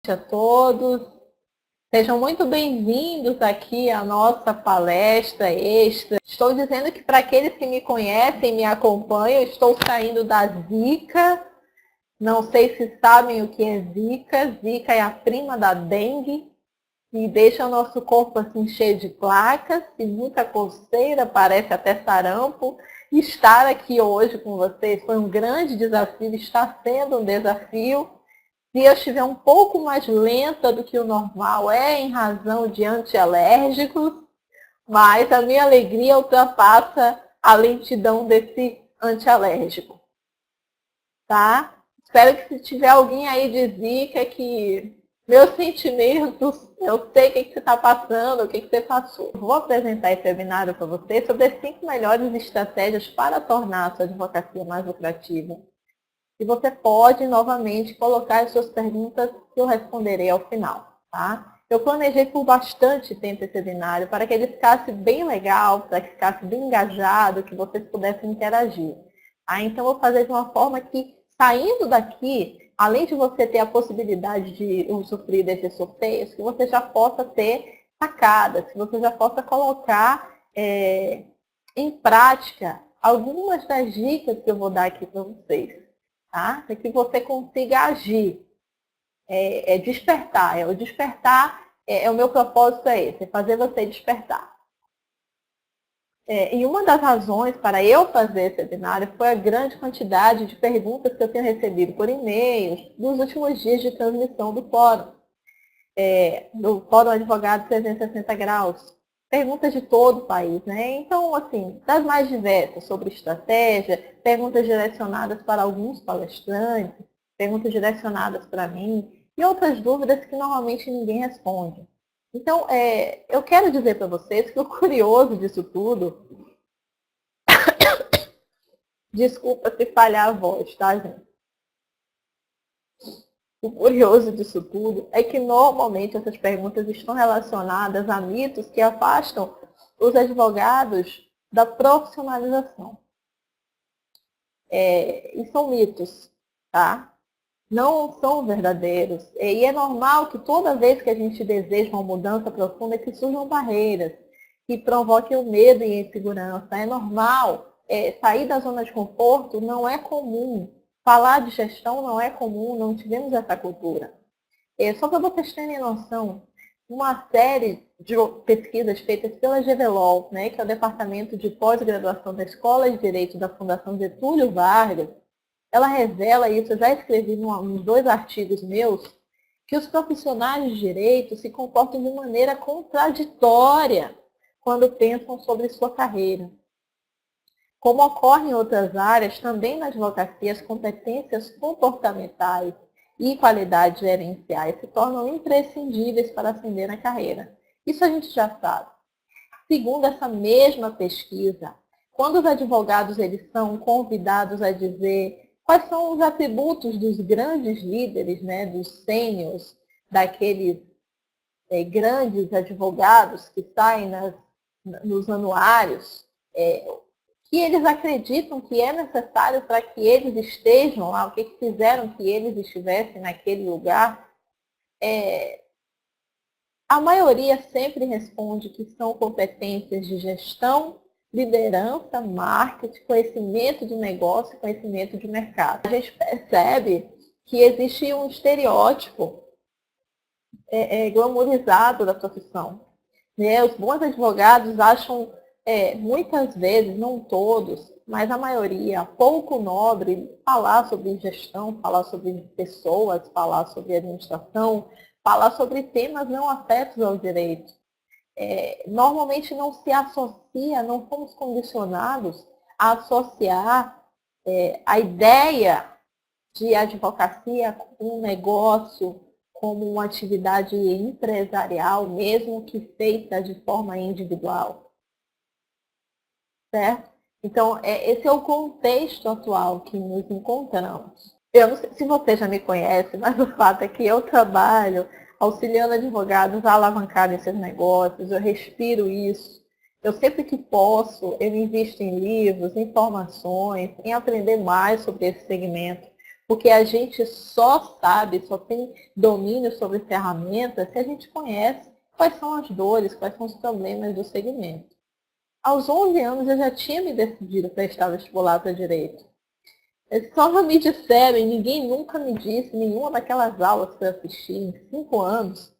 A todos, sejam muito bem-vindos aqui à nossa palestra extra. Estou dizendo que para aqueles que me conhecem, me acompanham, estou saindo da Zika. Não sei se sabem o que é Zika. Zika é a prima da dengue e deixa o nosso corpo assim cheio de placas e muita coceira, parece até sarampo. Estar aqui hoje com vocês foi um grande desafio, está sendo um desafio. Se eu estiver um pouco mais lenta do que o normal, é em razão de antialérgicos, mas a minha alegria ultrapassa a lentidão desse antialérgico. Tá? Espero que se tiver alguém aí de Zika que meus sentimentos, eu sei o que você está passando, o que você passou. Vou apresentar esse webinário para vocês sobre as 5 melhores estratégias para tornar a sua advocacia mais lucrativa. E você pode, novamente, colocar as suas perguntas que eu responderei ao final. Tá? Eu planejei por bastante tempo esse webinário para que ele ficasse bem legal, para que ficasse bem engajado, que vocês pudessem interagir. Tá? Então, eu vou fazer de uma forma que, saindo daqui, além de você ter a possibilidade de usufruir desses sorteios, que você já possa ter sacadas, que você já possa colocar em prática algumas das dicas que eu vou dar aqui para vocês. Tá? Para que você consiga agir. Despertar. O despertar, o meu propósito é esse, é fazer você despertar. E uma das razões para eu fazer esse webinário foi a grande quantidade de perguntas que eu tenho recebido por e-mails nos últimos dias de transmissão do fórum. Do Fórum Advogado 360 Graus. Perguntas de todo o país, né? Então, assim, das mais diversas, sobre estratégia, perguntas direcionadas para alguns palestrantes, perguntas direcionadas para mim, e outras dúvidas que normalmente ninguém responde. Então, eu quero dizer para vocês que o curioso disso tudo, desculpa se falhar a voz, tá, gente? O curioso disso tudo é que normalmente essas perguntas estão relacionadas a mitos que afastam os advogados da profissionalização. E são mitos, tá? Não são verdadeiros. E é normal que toda vez que a gente deseja uma mudança profunda, que surjam barreiras, que provoquem o medo e a insegurança. É normal. Sair da zona de conforto não é comum. Falar de gestão não é comum, não tivemos essa cultura. Só para vocês terem noção, uma série de pesquisas feitas pela GVLOL, né, que é o Departamento de Pós-Graduação da Escola de Direito da Fundação Getúlio Vargas, ela revela isso, eu já escrevi nos 2 artigos meus, que os profissionais de direito se comportam de maneira contraditória quando pensam sobre sua carreira. Como ocorre em outras áreas, também na advocacia, as competências comportamentais e qualidades gerenciais se tornam imprescindíveis para ascender na carreira. Isso a gente já sabe. Segundo essa mesma pesquisa, quando os advogados eles são convidados a dizer quais são os atributos dos grandes líderes, né, dos sêniors, daqueles grandes advogados que saem nos anuários, que eles acreditam que é necessário para que eles estejam lá, o que fizeram que eles estivessem naquele lugar, a maioria sempre responde que são competências de gestão, liderança, marketing, conhecimento de negócio, conhecimento de mercado. A gente percebe que existe um estereótipo glamourizado da profissão. Né? Os bons advogados acham, muitas vezes, não todos, mas a maioria, pouco nobre, falar sobre gestão, falar sobre pessoas, falar sobre administração, falar sobre temas não afetos ao direito. Normalmente não se associa, não fomos condicionados a associar a ideia de advocacia com um negócio, como uma atividade empresarial, mesmo que feita de forma individual. Certo? Então, esse é o contexto atual que nos encontramos. Eu não sei se você já me conhece, mas o fato é que eu trabalho auxiliando advogados a alavancarem seus negócios, eu respiro isso. Eu sempre que posso, eu invisto em livros, informações, em aprender mais sobre esse segmento, Porque a gente só sabe, só tem domínio sobre ferramentas se a gente conhece quais são as dores, quais são os problemas do segmento. Aos 11 anos eu já tinha me decidido para prestar vestibular para Direito. Eles só não me disseram, e ninguém nunca me disse, nenhuma daquelas aulas que eu assisti em 5 anos,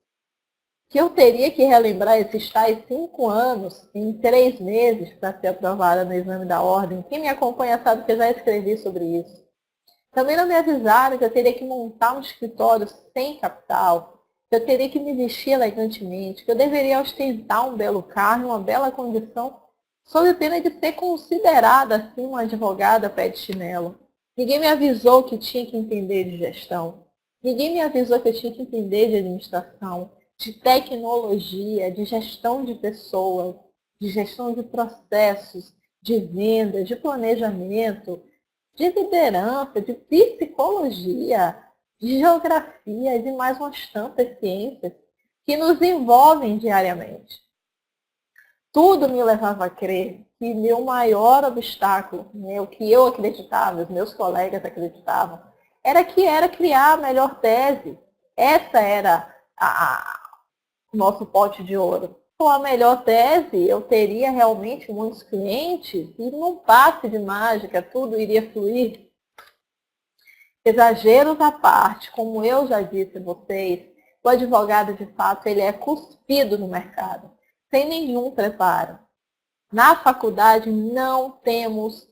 que eu teria que relembrar esses tais 5 anos em 3 meses para ser aprovada no exame da ordem. Quem me acompanha sabe que eu já escrevi sobre isso. Também não me avisaram que eu teria que montar um escritório sem capital, que eu teria que me vestir elegantemente, que eu deveria ostentar um belo carro e uma bela condição, sob pena de ser considerada assim uma advogada pé de chinelo. Ninguém me avisou que tinha que entender de gestão. Ninguém me avisou que eu tinha que entender de administração, de tecnologia, de gestão de pessoas, de gestão de processos, de venda, de planejamento, de liderança, de psicologia, de geografia e de mais umas tantas ciências que nos envolvem diariamente. Tudo me levava a crer que meu maior obstáculo, o que eu acreditava, os meus colegas acreditavam, era criar a melhor tese. Essa era o nosso pote de ouro. Com a melhor tese, eu teria realmente muitos clientes e num passe de mágica tudo iria fluir. Exageros à parte, como eu já disse a vocês, o advogado de fato ele é cuspido no mercado, sem nenhum preparo. Na faculdade não temos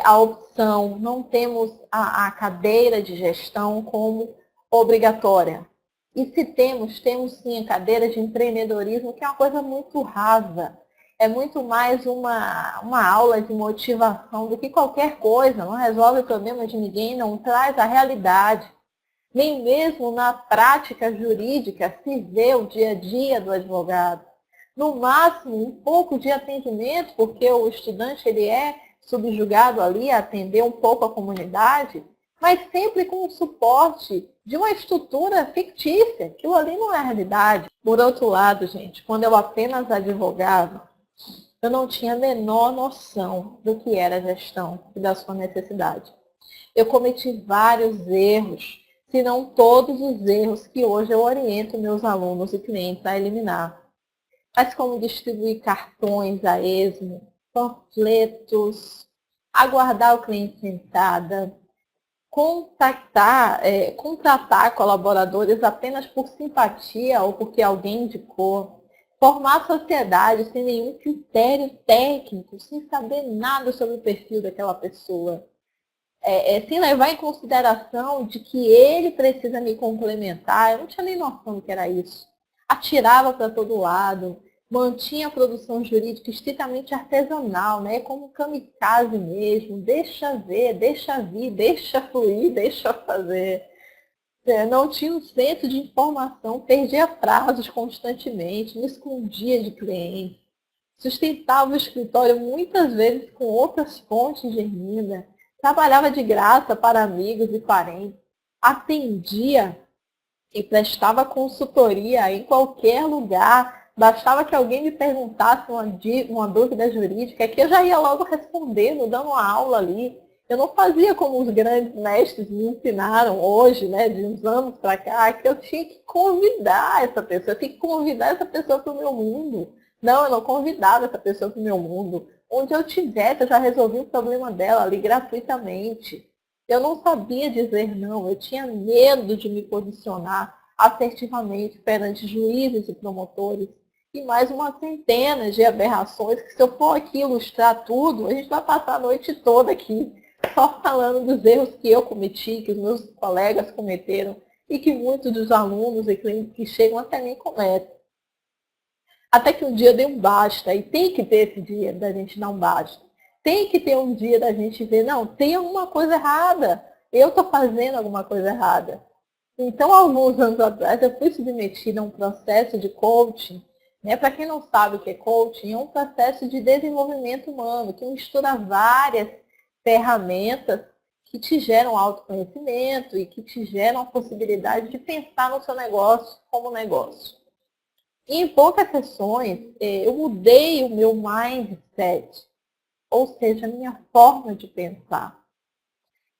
a opção, não temos a cadeira de gestão como obrigatória. E se temos sim a cadeira de empreendedorismo, que é uma coisa muito rasa. É muito mais uma aula de motivação do que qualquer coisa. Não resolve o problema de ninguém, não traz a realidade. Nem mesmo na prática jurídica se vê o dia a dia do advogado. No máximo, um pouco de atendimento, porque o estudante ele é subjugado ali a atender um pouco a comunidade, mas sempre com o suporte de uma estrutura fictícia, que ali não é a realidade. Por outro lado, gente, quando eu apenas advogava, eu não tinha a menor noção do que era gestão e da sua necessidade. Eu cometi vários erros, se não todos os erros que hoje eu oriento meus alunos e clientes a eliminar. Mas como distribuir cartões a esmo, panfletos, aguardar o cliente sentada, contratar colaboradores apenas por simpatia ou porque alguém indicou, formar sociedade sem nenhum critério técnico, sem saber nada sobre o perfil daquela pessoa. Sem levar em consideração de que ele precisa me complementar, eu não tinha nem noção do que era isso. Atirava para todo lado, mantinha a produção jurídica estritamente artesanal, né? Como um kamikaze mesmo, deixa ver, deixa vir, deixa fluir, deixa fazer. Não tinha um centro de informação, perdia prazos constantemente, me escondia de clientes, sustentava o escritório muitas vezes com outras fontes de renda, trabalhava de graça para amigos e parentes, atendia e prestava consultoria em qualquer lugar. Bastava que alguém me perguntasse uma dúvida jurídica, que eu já ia logo respondendo, dando uma aula ali. Eu não fazia como os grandes mestres me ensinaram hoje, né, de uns anos para cá, que eu tinha que convidar essa pessoa, eu tinha que convidar essa pessoa para o meu mundo. Não, eu não convidava essa pessoa para o meu mundo. Onde eu tivesse, eu já resolvi o problema dela ali gratuitamente. Eu não sabia dizer não, eu tinha medo de me posicionar assertivamente perante juízes e promotores. E mais uma centena de aberrações que, se eu for aqui ilustrar tudo, a gente vai passar a noite toda aqui só falando dos erros que eu cometi, que os meus colegas cometeram e que muitos dos alunos e clientes que chegam até mim cometem. Até que um dia eu dei um basta, e tem que ter esse dia da gente dar um basta. Tem que ter um dia da gente ver, não, tem alguma coisa errada. Eu estou fazendo alguma coisa errada. Então, alguns anos atrás, eu fui submetida a um processo de coaching. Né? Para quem não sabe o que é coaching, é um processo de desenvolvimento humano, que mistura várias ferramentas que te geram autoconhecimento e que te geram a possibilidade de pensar no seu negócio como negócio. E em poucas sessões, eu mudei o meu mindset, ou seja, a minha forma de pensar.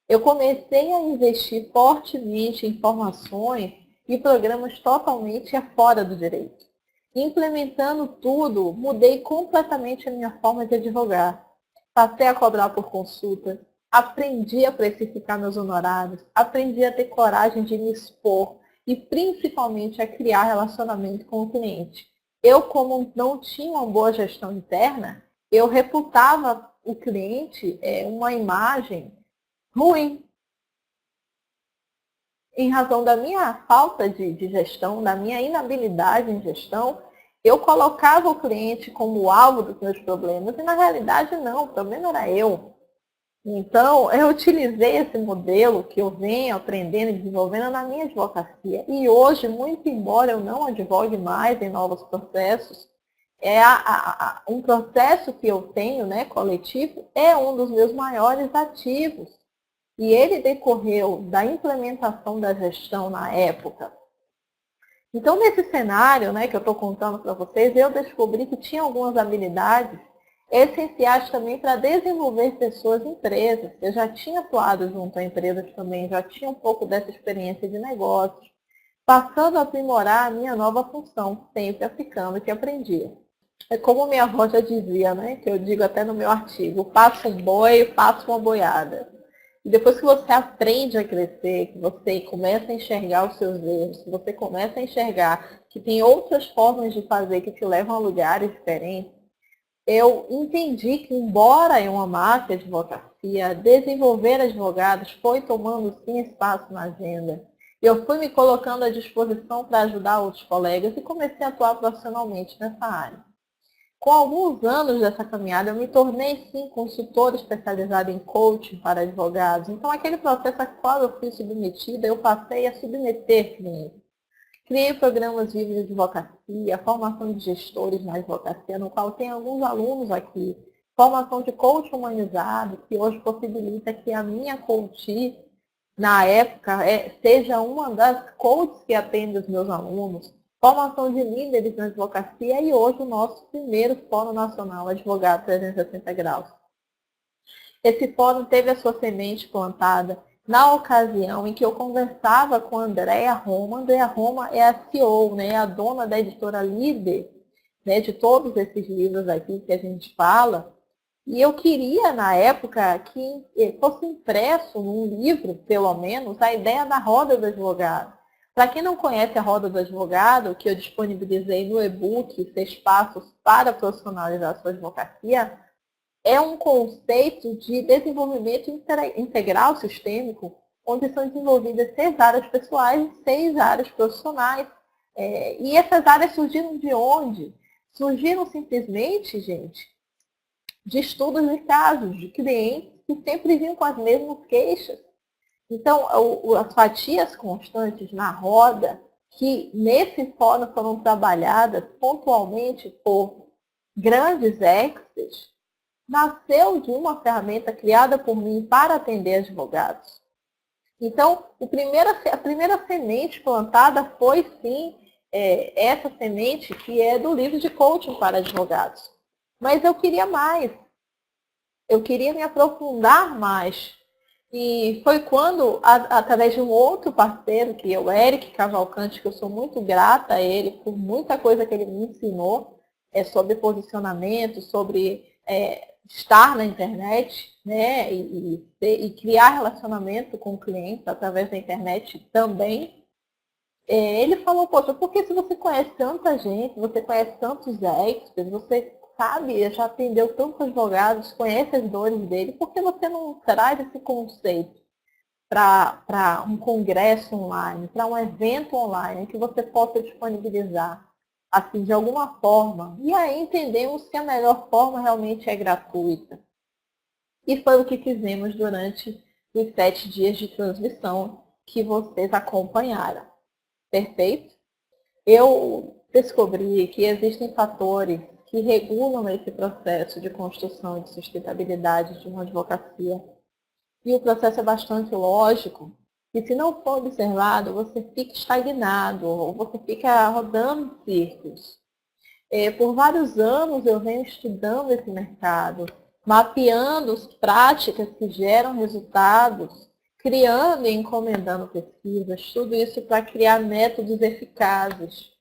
Eu comecei a investir fortemente em formações e programas totalmente fora do direito. Implementando tudo, mudei completamente a minha forma de advogar. Passei a cobrar por consulta, aprendi a precificar meus honorários, aprendi a ter coragem de me expor e principalmente a criar relacionamento com o cliente. Eu, como não tinha uma boa gestão interna, eu reputava o cliente uma imagem ruim, em razão da minha falta de gestão, da minha inabilidade em gestão. Eu colocava o cliente como alvo dos meus problemas e, na realidade, não, o problema era eu. Então, eu utilizei esse modelo que eu venho aprendendo e desenvolvendo na minha advocacia. E hoje, muito embora eu não advogue mais em novos processos, um processo que eu tenho, né, coletivo, é um dos meus maiores ativos. E ele decorreu da implementação da gestão na época. Então, nesse cenário, né, que eu estou contando para vocês, eu descobri que tinha algumas habilidades essenciais também para desenvolver pessoas em empresas. Eu já tinha atuado junto a empresas também, já tinha um pouco dessa experiência de negócios, passando a aprimorar a minha nova função, sempre aplicando o que aprendia. É como minha avó já dizia, né, que eu digo até no meu artigo, passa um boi, passa uma boiada. E depois que você aprende a crescer, que você começa a enxergar os seus erros, que você começa a enxergar que tem outras formas de fazer que te levam a lugares diferentes, eu entendi que, embora eu amasse a advocacia, desenvolver advogados foi tomando sim espaço na agenda. Eu fui me colocando à disposição para ajudar outros colegas e comecei a atuar profissionalmente nessa área. Com alguns anos dessa caminhada, eu me tornei, sim, consultora especializada em coaching para advogados. Então, aquele processo a qual eu fui submetida, eu passei a submeter clientes. Criei programas vivos de advocacia, formação de gestores na advocacia, no qual tem alguns alunos aqui. Formação de coach humanizado, que hoje possibilita que a minha coach, na época, seja uma das coaches que atende os meus alunos. Formação de líderes na advocacia e hoje o nosso primeiro Fórum Nacional Advogado 360 Graus. Esse fórum teve a sua semente plantada na ocasião em que eu conversava com a Andréa Roma. Andréa Roma é a CEO, né, a dona da editora líder, né, de todos esses livros aqui que a gente fala. E eu queria, na época, que fosse impresso num livro, pelo menos, a ideia da Roda do Advogado. Para quem não conhece a Roda do Advogado, que eu disponibilizei no e-book 6 Passos para Profissionalizar a Sua Advocacia, é um conceito de desenvolvimento integral sistêmico, onde são desenvolvidas 6 áreas pessoais e 6 áreas profissionais. E essas áreas surgiram de onde? Surgiram simplesmente, gente, de estudos de casos, de clientes que sempre vinham com as mesmas queixas. Então, as fatias constantes na roda, que nesse fórum foram trabalhadas pontualmente por grandes experts, nasceu de uma ferramenta criada por mim para atender advogados. Então, a primeira semente plantada foi, sim, essa semente que é do livro de coaching para advogados. Mas eu queria mais. Eu queria me aprofundar mais. E foi quando, através de um outro parceiro, que é o Eric Cavalcante, que eu sou muito grata a ele por muita coisa que ele me ensinou, sobre posicionamento, sobre estar na internet, né, e criar relacionamento com o cliente através da internet também. Ele falou, poxa, porque se você conhece tanta gente, você conhece tantos experts, você sabe, já atendeu tantos advogados, conhece as dores dele, por que você não traz esse conceito para um congresso online, para um evento online, que você possa disponibilizar, assim, de alguma forma? E aí entendemos que a melhor forma realmente é gratuita. E foi o que fizemos durante os 7 dias de transmissão que vocês acompanharam. Perfeito? Eu descobri que existem fatores que regulam esse processo de construção e de sustentabilidade de uma advocacia. E o processo é bastante lógico. E se não for observado, você fica estagnado, ou você fica rodando círculos. Por vários anos eu venho estudando esse mercado, mapeando as práticas que geram resultados criando e encomendando pesquisas, tudo isso para criar métodos eficazes.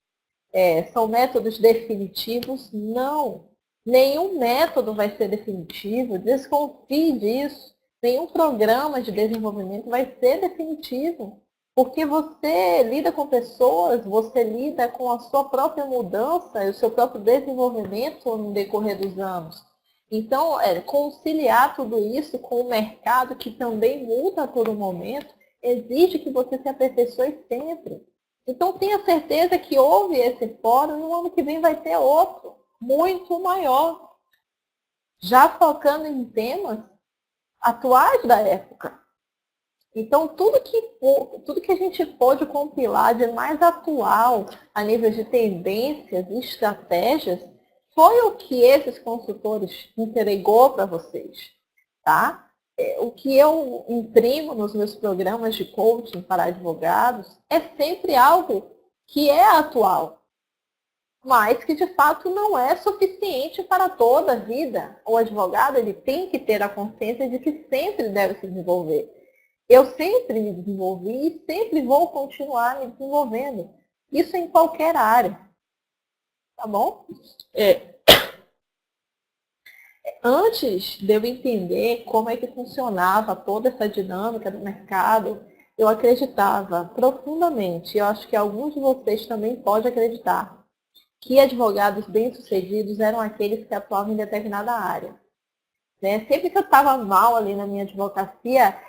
São métodos definitivos? Não. Nenhum método vai ser definitivo, desconfie disso. Nenhum programa de desenvolvimento vai ser definitivo. Porque você lida com pessoas, você lida com a sua própria mudança e o seu próprio desenvolvimento no decorrer dos anos. Então, conciliar tudo isso com o mercado, que também muda a todo momento, exige que você se aperfeiçoe sempre. Então, tenha certeza que houve esse fórum e no ano que vem vai ter outro, muito maior, já focando em temas atuais da época. Então, tudo que a gente pôde compilar de mais atual a nível de tendências e estratégias foi o que esses consultores entregou para vocês, tá? O que eu imprimo nos meus programas de coaching para advogados é sempre algo que é atual, mas que de fato não é suficiente para toda a vida. O advogado ele tem que ter a consciência de que sempre deve se desenvolver. Eu sempre me desenvolvi e sempre vou continuar me desenvolvendo. Isso em qualquer área. Tá bom? Antes de eu entender como é que funcionava toda essa dinâmica do mercado, eu acreditava profundamente, eu acho que alguns de vocês também podem acreditar, que advogados bem-sucedidos eram aqueles que atuavam em determinada área. Né? Sempre que eu estava mal ali na minha advocacia,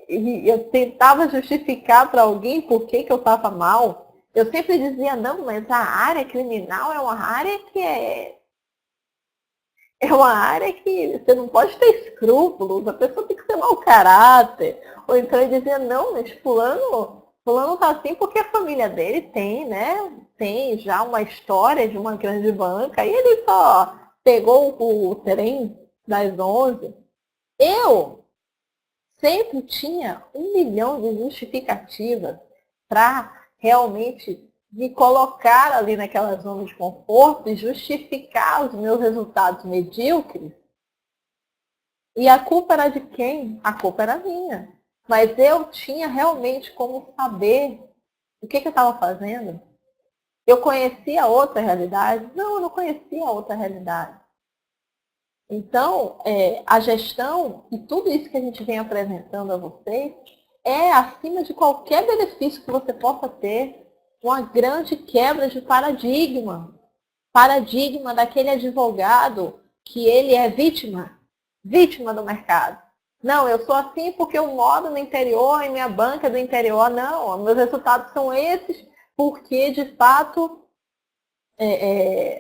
e eu tentava justificar para alguém por que eu estava mal, eu sempre dizia, não, mas a área criminal é uma área que é uma área que você não pode ter escrúpulos, a pessoa tem que ser mau caráter. Ou então ele dizia, não, mas fulano tá assim porque a família dele tem, né? Tem já uma história de uma grande banca, e ele só pegou o trem das 11. Eu sempre tinha 1 milhão de justificativas para realmente me colocar ali naquela zona de conforto e justificar os meus resultados medíocres. E a culpa era de quem? A culpa era minha. Mas eu tinha realmente como saber o que eu estava fazendo. Eu conhecia outra realidade? Não, eu não conhecia outra realidade. Então, a gestão e tudo isso que a gente vem apresentando a vocês é, acima de qualquer benefício que você possa ter, uma grande quebra de paradigma. Paradigma daquele advogado que ele é vítima do mercado. Não, eu sou assim porque eu moro no interior e minha banca é do interior. Não, meus resultados são esses porque, de fato,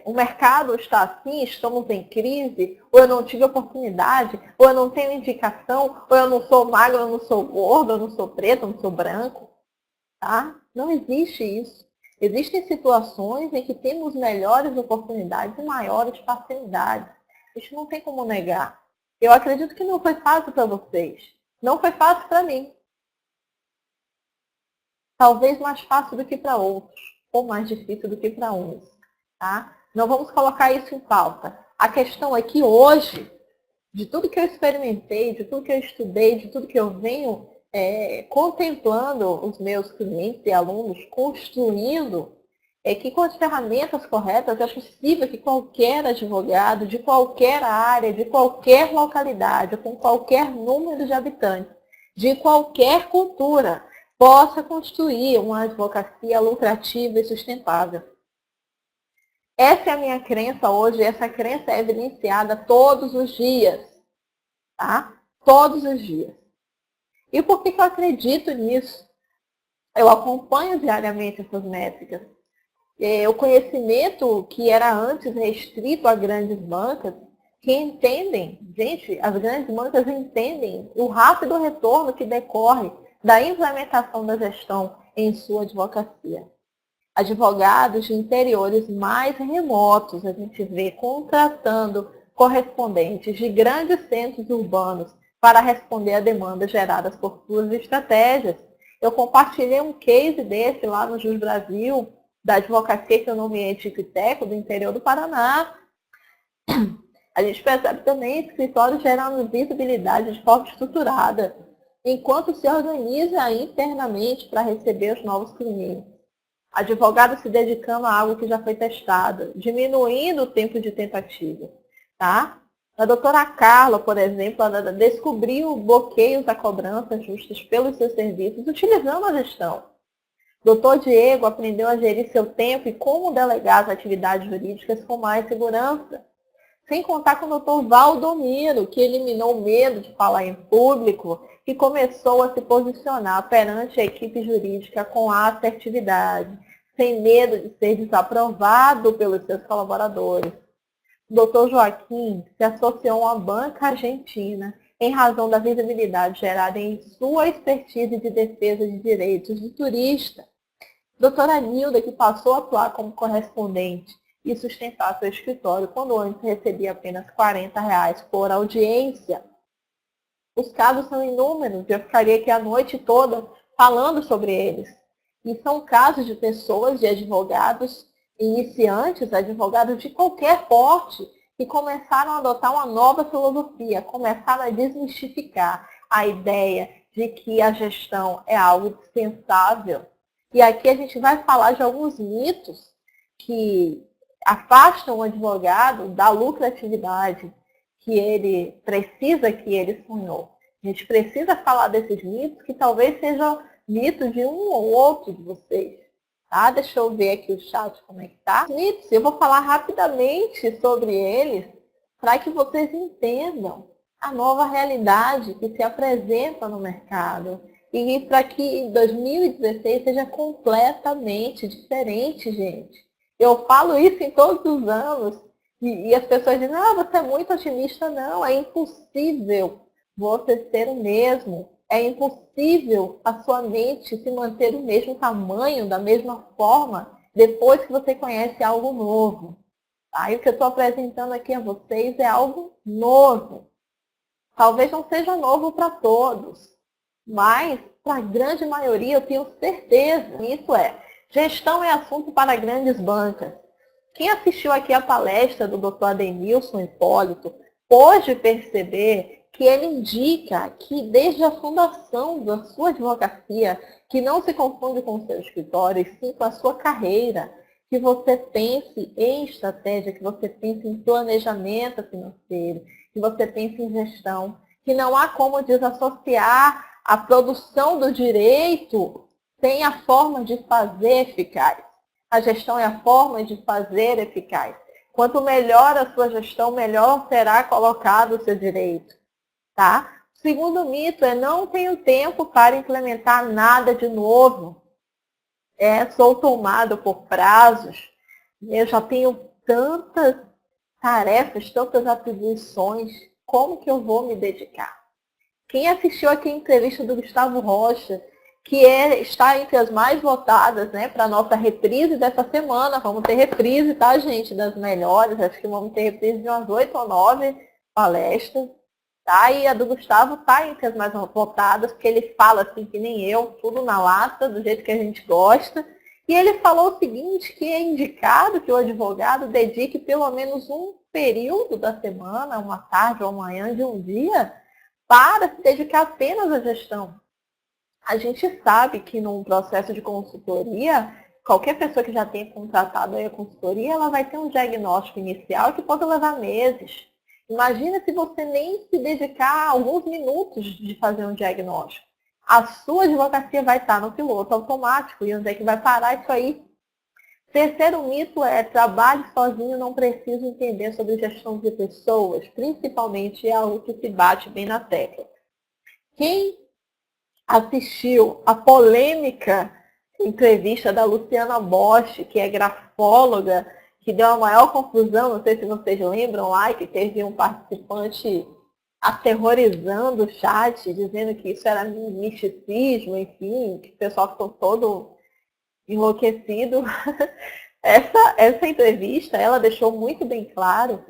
o mercado está assim, estamos em crise, ou eu não tive oportunidade, ou eu não tenho indicação, ou eu não sou magro, eu não sou gordo, eu não sou preto, eu não sou branco. Tá? Não existe isso. Existem situações em que temos melhores oportunidades e maiores facilidades. Isso não tem como negar. Eu acredito que não foi fácil para vocês. Não foi fácil para mim. Talvez mais fácil do que para outros, ou mais difícil do que para uns. Tá? Não vamos colocar isso em pauta. A questão é que hoje, de tudo que eu experimentei, de tudo que eu estudei, de tudo que eu venho contemplando os meus clientes e alunos, construindo, é que com as ferramentas corretas é possível que qualquer advogado, de qualquer área, de qualquer localidade, com qualquer número de habitantes, de qualquer cultura, possa construir uma advocacia lucrativa e sustentável. Essa é a minha crença hoje, essa crença é evidenciada todos os dias, tá? Todos os dias. E por que eu acredito nisso? Eu acompanho diariamente essas métricas. O conhecimento que era antes restrito a grandes bancas, que entendem, gente, as grandes bancas entendem o rápido retorno que decorre da implementação da gestão em sua advocacia. Advogados de interiores mais remotos, a gente vê contratando correspondentes de grandes centros urbanos para responder a demandas geradas por suas estratégias. Eu compartilhei um case desse lá no Jus Brasil, da Advocacia, Economia, Ética e Teco, do interior do Paraná. A gente percebe também escritórios gerando visibilidade de forma estruturada. enquanto se organiza internamente para receber os novos clientes. Advogado se dedicando a algo que já foi testado, diminuindo o tempo de tentativa. Tá? A doutora Carla, por exemplo, ela descobriu bloqueios a cobranças justas pelos seus serviços utilizando a gestão. Doutor Diego aprendeu a gerir seu tempo e como delegar as atividades jurídicas com mais segurança. Sem contar com o doutor Valdomiro, que eliminou o medo de falar em público e começou a se posicionar perante a equipe jurídica com assertividade, sem medo de ser desaprovado pelos seus colaboradores. O doutor Joaquim se associou a uma banca argentina em razão da visibilidade gerada em sua expertise de defesa de direitos do turista. Doutora Nilda, que passou a atuar como correspondente e sustentar seu escritório, quando antes recebia apenas R$ 40 por audiência. Os casos são inúmeros, eu ficaria aqui a noite toda falando sobre eles. E são casos de pessoas, de advogados iniciantes, advogados de qualquer porte, que começaram a adotar uma nova filosofia, começaram a desmistificar a ideia de que a gestão é algo dispensável. E aqui a gente vai falar de alguns mitos que afastam o advogado da lucratividade que ele precisa, que ele sonhou. A gente precisa falar desses mitos que talvez sejam mitos de um ou outro de vocês. Tá? Deixa eu ver aqui o chat como é que tá. Mitos, eu vou falar rapidamente sobre eles para que vocês entendam a nova realidade que se apresenta no mercado. E para que 2016 seja completamente diferente, gente. Eu falo isso em todos os anos. E as pessoas dizem, você é muito otimista. Não, é impossível você ser o mesmo. É impossível a sua mente se manter o mesmo tamanho, da mesma forma, depois que você conhece algo novo. Tá? E o que eu estou apresentando aqui a vocês é algo novo. Talvez não seja novo para todos, mas para a grande maioria eu tenho certeza. Isso gestão é assunto para grandes bancas. Quem assistiu aqui a palestra do Dr. Adenilson Hipólito pôde perceber que ele indica que desde a fundação da sua advocacia, que não se confunde com o seu escritório, e sim com a sua carreira, que você pense em estratégia, que você pense em planejamento financeiro, que você pense em gestão, que não há como desassociar a produção do direito sem a forma de fazer eficaz. A gestão é a forma de fazer eficaz. Quanto melhor a sua gestão, melhor será colocado o seu direito. Tá? O segundo mito não tenho tempo para implementar nada de novo. Sou tomado por prazos. Eu já tenho tantas tarefas, tantas atribuições. Como que eu vou me dedicar? Quem assistiu aqui a entrevista do Gustavo Rocha, que está entre as mais votadas, né, para a nossa reprise dessa semana. Vamos ter reprise, tá, gente? Das melhores. Acho que vamos ter reprise de umas 8 ou 9 palestras. Tá? E a do Gustavo está entre as mais votadas, porque ele fala assim que nem eu, tudo na lata, do jeito que a gente gosta. E ele falou o seguinte, que é indicado que o advogado dedique pelo menos um período da semana, uma tarde ou amanhã de um dia, para se dedicar apenas à gestão. A gente sabe que num processo de consultoria, qualquer pessoa que já tenha contratado a consultoria, ela vai ter um diagnóstico inicial que pode levar meses. Imagina se você nem se dedicar a alguns minutos de fazer um diagnóstico. A sua advocacia vai estar no piloto automático. E onde é que vai parar isso aí? Terceiro mito trabalhe sozinho, não preciso entender sobre gestão de pessoas. Principalmente é algo que se bate bem na tecla. Quem assistiu a polêmica entrevista da Luciana Bosch, que é grafóloga, que deu a maior confusão, não sei se vocês lembram lá, que teve um participante aterrorizando o chat, dizendo que isso era misticismo, enfim, que o pessoal ficou todo enlouquecido. Essa entrevista, ela deixou muito bem claro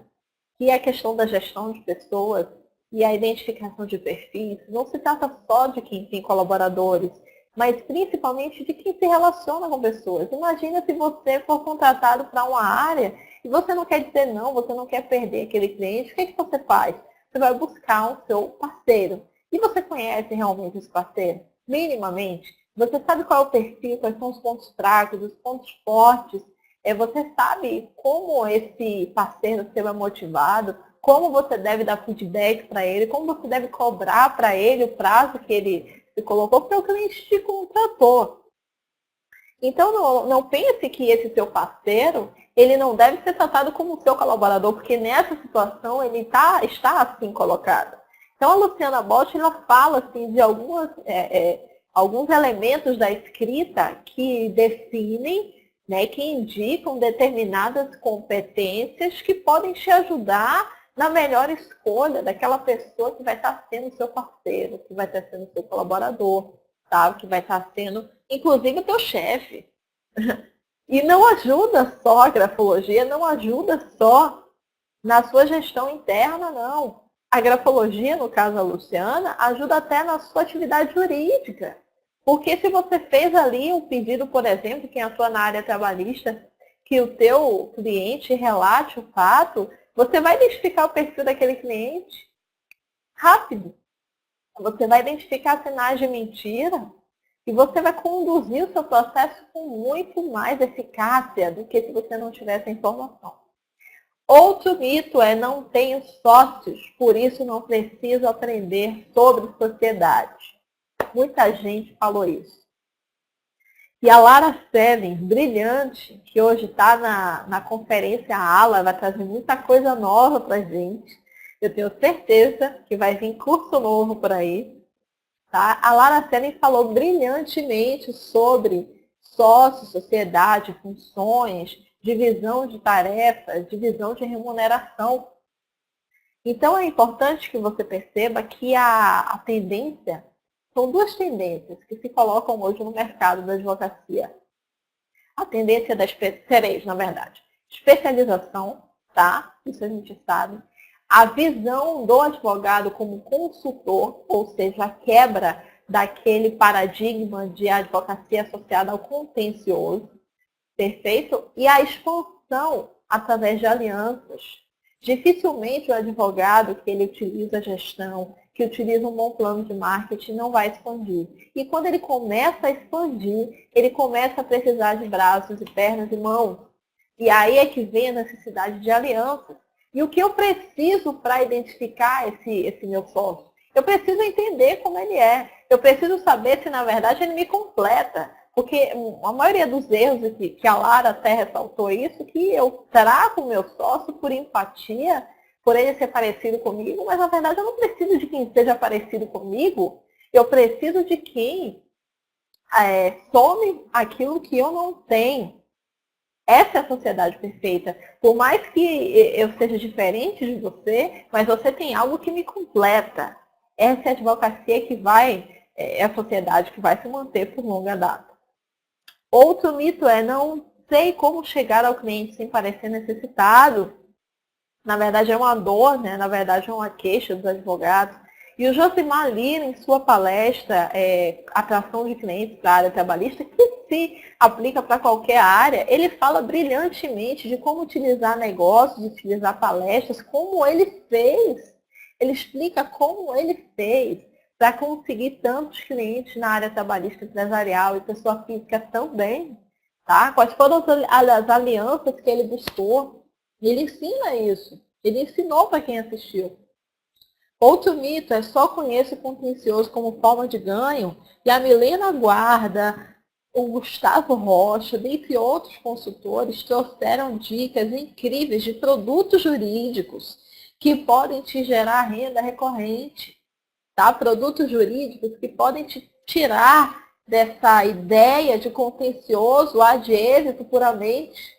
que a questão da gestão de pessoas e a identificação de perfis não se trata só de quem tem colaboradores, mas principalmente de quem se relaciona com pessoas. Imagina se você for contratado para uma área e você não quer dizer não, você não quer perder aquele cliente, o que você faz? Você vai buscar o seu parceiro. E você conhece realmente esse parceiro? Minimamente? Você sabe qual é o perfil, quais são os pontos fracos, os pontos fortes? Você sabe como esse parceiro seu é motivado? Como você deve dar feedback para ele? Como você deve cobrar para ele o prazo que ele se colocou? Porque o cliente te contratou. Então, não pense que esse seu parceiro, ele não deve ser tratado como seu colaborador, porque nessa situação ele está assim colocado. Então, a Luciana Bosch, ela fala assim, de alguns elementos da escrita que definem, né, que indicam determinadas competências que podem te ajudar na melhor escolha daquela pessoa que vai estar sendo seu parceiro, que vai estar sendo seu colaborador, tá? Que vai estar sendo, inclusive, o teu chefe. E não ajuda só a grafologia, não ajuda só na sua gestão interna, não. A grafologia, no caso da Luciana, ajuda até na sua atividade jurídica. Porque se você fez ali um pedido, por exemplo, quem atua na área trabalhista, que o teu cliente relate o fato, você vai identificar o perfil daquele cliente rápido. Você vai identificar sinais de mentira e você vai conduzir o seu processo com muito mais eficácia do que se você não tivesse a informação. Outro mito é: não tenho sócios, por isso não preciso aprender sobre sociedade. Muita gente falou isso. E a Lara Selling, brilhante, que hoje está na conferência ALA, vai trazer muita coisa nova para a gente. Eu tenho certeza que vai vir curso novo por aí. Tá? A Lara Selling falou brilhantemente sobre sócio, sociedade, funções, divisão de tarefas, divisão de remuneração. Então, é importante que você perceba que a tendência, são duas tendências que se colocam hoje no mercado da advocacia. A tendência das três, na verdade. Especialização, tá? Isso a gente sabe. A visão do advogado como consultor, ou seja, a quebra daquele paradigma de advocacia associada ao contencioso, perfeito? E a expansão através de alianças. Dificilmente o advogado que ele utiliza a gestão, que utiliza um bom plano de marketing, não vai expandir. E quando ele começa a expandir, ele começa a precisar de braços e pernas e mãos. E aí é que vem a necessidade de alianças. E o que eu preciso para identificar esse meu sócio? Eu preciso entender como ele é. Eu preciso saber se, na verdade, ele me completa. Porque a maioria dos erros, que a Lara até ressaltou isso, que eu trago o meu sócio por empatia, por ele ser parecido comigo, mas, na verdade, eu não preciso de quem seja parecido comigo. Eu preciso de quem some aquilo que eu não tenho. Essa é a sociedade perfeita. Por mais que eu seja diferente de você, mas você tem algo que me completa. Essa é a advocacia que é a sociedade que vai se manter por longa data. Outro mito é: não sei como chegar ao cliente sem parecer necessitado. Na verdade é uma dor, né? Na verdade é uma queixa dos advogados. E o Josimar Lira, em sua palestra, Atração de Clientes para a Área Trabalhista, que se aplica para qualquer área, ele fala brilhantemente de como utilizar negócios, utilizar palestras, como ele fez. Ele explica como ele fez para conseguir tantos clientes na área trabalhista empresarial e pessoa física também. Tá? Quais foram as alianças que ele buscou? Ele ensina isso. Ele ensinou para quem assistiu. Outro mito é: só conheço o contencioso como forma de ganho. E a Milena Guarda, o Gustavo Rocha, dentre outros consultores, trouxeram dicas incríveis de produtos jurídicos que podem te gerar renda recorrente. Tá? Produtos jurídicos que podem te tirar dessa ideia de contencioso ad êxito puramente.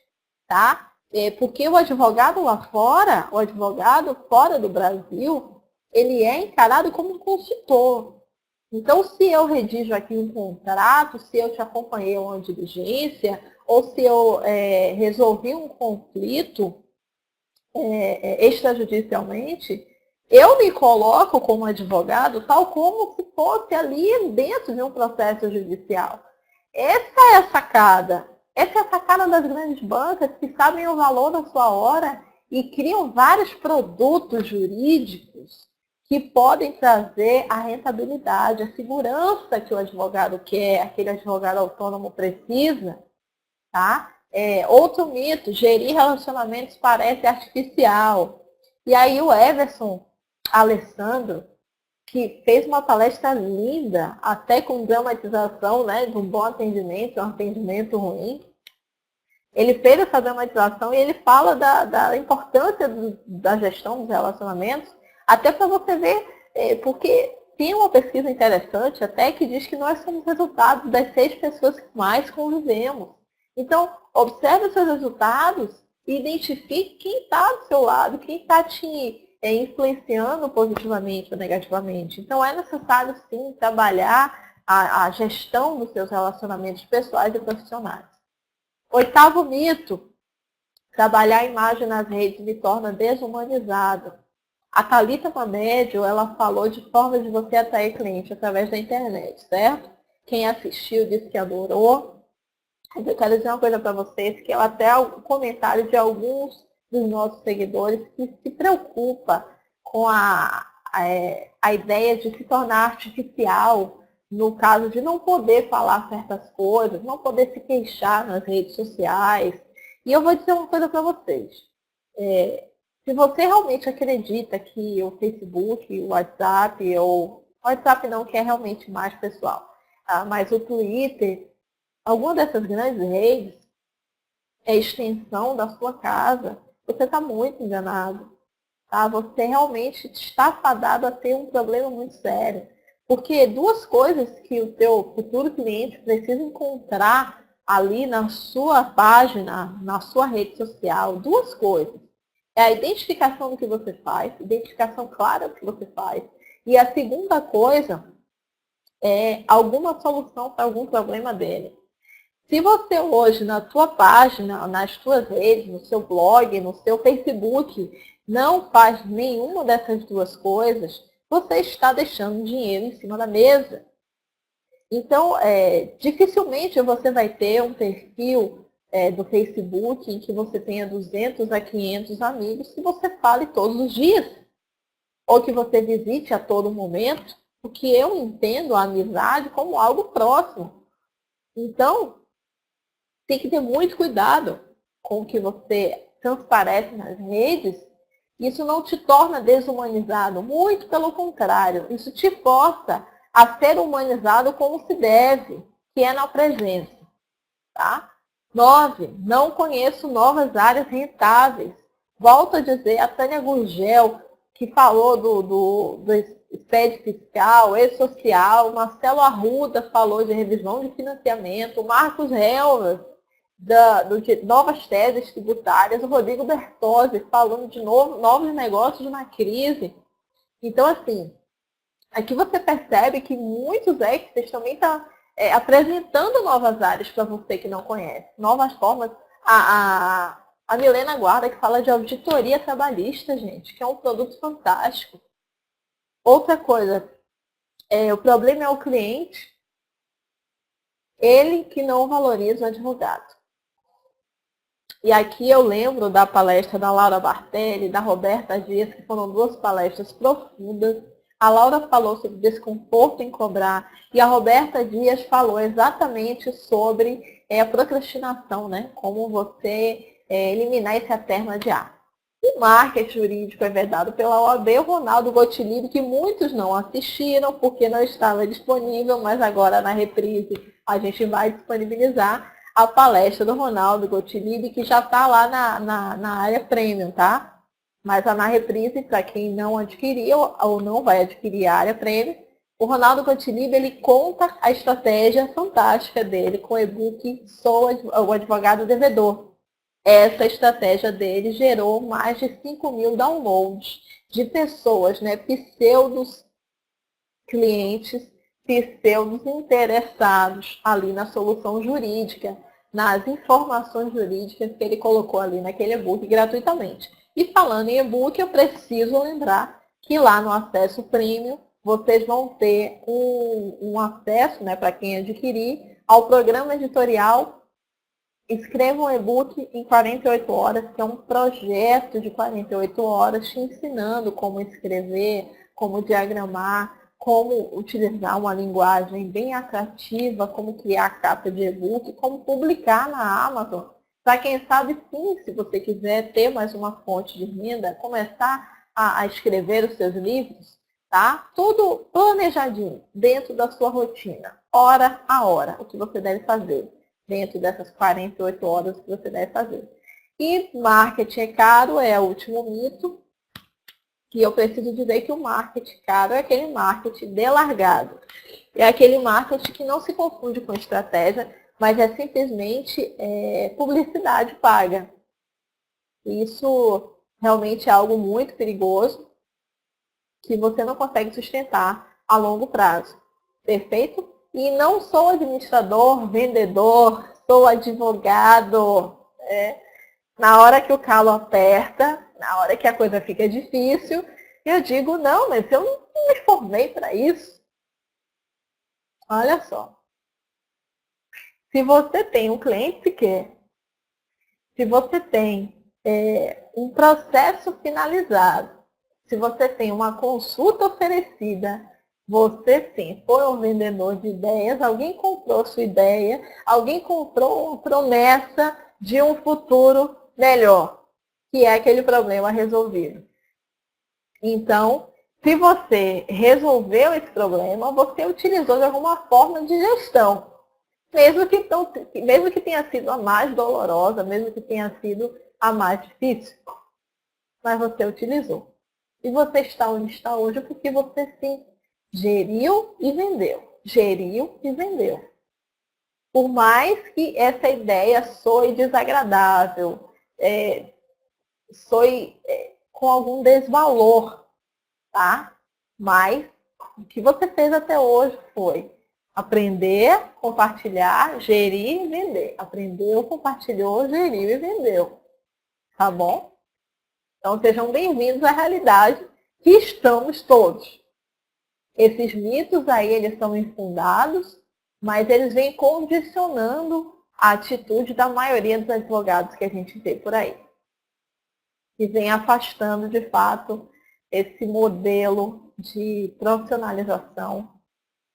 Tá? Porque o advogado lá fora, o advogado fora do Brasil, ele é encarado como um consultor. Então, se eu redijo aqui um contrato, se eu te acompanhei uma diligência, ou se eu resolvi um conflito extrajudicialmente, eu me coloco como advogado tal como se fosse ali dentro de um processo judicial. Essa é a sacada. Essa é a sacada das grandes bancas que sabem o valor da sua hora e criam vários produtos jurídicos que podem trazer a rentabilidade, a segurança que o advogado quer, aquele advogado autônomo precisa, tá? Outro mito, gerir relacionamentos parece artificial. E aí o Everson Alessandro, que fez uma palestra linda, até com dramatização, né, de um bom atendimento, um atendimento ruim. Ele fez essa dramatização e ele fala da importância da gestão dos relacionamentos, até para você ver, porque tem uma pesquisa interessante até que diz que nós somos resultados das 6 pessoas que mais convivemos. Então, observe os seus resultados e identifique quem está do seu lado, quem está te influenciando positivamente ou negativamente. Então, é necessário, sim, trabalhar a gestão dos seus relacionamentos pessoais e profissionais. 8º mito, trabalhar a imagem nas redes me torna desumanizado. A Thalita Mamédio, ela falou de formas de você atrair cliente através da internet, certo? Quem assistiu disse que adorou. Mas eu quero dizer uma coisa para vocês, que ela até o comentário de alguns dos nossos seguidores que se preocupa com a ideia de se tornar artificial, no caso de não poder falar certas coisas, não poder se queixar nas redes sociais. E eu vou dizer uma coisa para vocês. Se você realmente acredita que o Facebook, o WhatsApp, ou o WhatsApp não, que é realmente mais pessoal, mas o Twitter, alguma dessas grandes redes é extensão da sua casa, você está muito enganado. Tá? Você realmente está fadado a ter um problema muito sério. Porque 2 coisas que o teu futuro cliente precisa encontrar ali na sua página, na sua rede social, 2 coisas. É a identificação do que você faz, identificação clara do que você faz. E a segunda coisa é alguma solução para algum problema dele. Se você hoje, na sua página, nas suas redes, no seu blog, no seu Facebook, não faz nenhuma dessas 2 coisas, você está deixando dinheiro em cima da mesa. Então, dificilmente você vai ter um perfil do Facebook em que você tenha 200 a 500 amigos que você fale todos os dias. Ou que você visite a todo momento, porque eu entendo a amizade como algo próximo. Então, tem que ter muito cuidado com o que você transparece nas redes. Isso não te torna desumanizado, muito pelo contrário. Isso te força a ser humanizado como se deve, que é na presença. Tá? 9. Não conheço novas áreas rentáveis. Volto a dizer, a Tânia Gurgel, que falou do SPED fiscal, e-social, Marcelo Arruda falou de revisão de financiamento, Marcos Helmer, de novas teses tributárias, o Rodrigo Bertozzi falando de novos negócios na crise. Então, assim, aqui você percebe que muitos experts também estão apresentando novas áreas para você que não conhece, novas formas. A Milena Guarda, que fala de auditoria trabalhista, gente, que é um produto fantástico. Outra coisa, o problema é o cliente, ele que não valoriza o advogado. E aqui eu lembro da palestra da Laura Bartelli, da Roberta Dias, que foram 2 palestras profundas. A Laura falou sobre desconforto em cobrar e a Roberta Dias falou exatamente sobre a procrastinação, né? Como você eliminar esse termo de ar. O marketing jurídico é vedado pela OAB, o Ronaldo Gottlieb, que muitos não assistiram porque não estava disponível, mas agora na reprise a gente vai disponibilizar a palestra do Ronaldo Gottlieb, que já está lá na área premium, tá? Mas na reprise, para quem não adquiriu ou não vai adquirir a área premium, o Ronaldo Gottlieb, ele conta a estratégia fantástica dele com o e-book Sou o Advogado Devedor. Essa estratégia dele gerou mais de 5.000 downloads de pessoas, né, pseudos clientes, pseudos interessados ali na solução jurídica, nas informações jurídicas que ele colocou ali naquele e-book gratuitamente. E falando em e-book, eu preciso lembrar que lá no acesso premium, vocês vão ter um acesso, né, para quem adquirir, ao programa editorial Escreva um e-book em 48 horas, que é um projeto de 48 horas te ensinando como escrever, como diagramar, como utilizar uma linguagem bem atrativa, como criar capa de e-book, como publicar na Amazon. Para quem sabe, sim, se você quiser ter mais uma fonte de renda, começar a escrever os seus livros, tá? Tudo planejadinho, dentro da sua rotina, hora a hora, o que você deve fazer, dentro dessas 48 horas que você deve fazer. E marketing é caro é o último mito, que eu preciso dizer que o marketing caro é aquele marketing de largado. É aquele marketing que não se confunde com estratégia, mas é simplesmente publicidade paga. Isso realmente é algo muito perigoso que você não consegue sustentar a longo prazo. Perfeito? E não sou administrador, vendedor, sou advogado. Na hora que o calo aperta, na hora que a coisa fica difícil, eu digo, não, mas eu não me formei para isso. Olha só. Se você tem um cliente que quer, se você tem um processo finalizado, se você tem uma consulta oferecida, você sim foi um vendedor de ideias, alguém comprou sua ideia, alguém comprou uma promessa de um futuro melhor, que é aquele problema resolvido. Então, se você resolveu esse problema, você utilizou de alguma forma de gestão. Mesmo que tenha sido a mais dolorosa, mesmo que tenha sido a mais difícil. Mas você utilizou. E você está onde está hoje porque você sim geriu e vendeu. Geriu e vendeu. Por mais que essa ideia soe desagradável, soe com algum desvalor, tá? Mas o que você fez até hoje foi aprender, compartilhar, gerir e vender. Aprendeu, compartilhou, geriu e vendeu. Tá bom? Então sejam bem-vindos à realidade que estamos todos. Esses mitos aí, eles são infundados, mas eles vêm condicionando a atitude da maioria dos advogados que a gente vê por aí. E vem afastando, de fato, esse modelo de profissionalização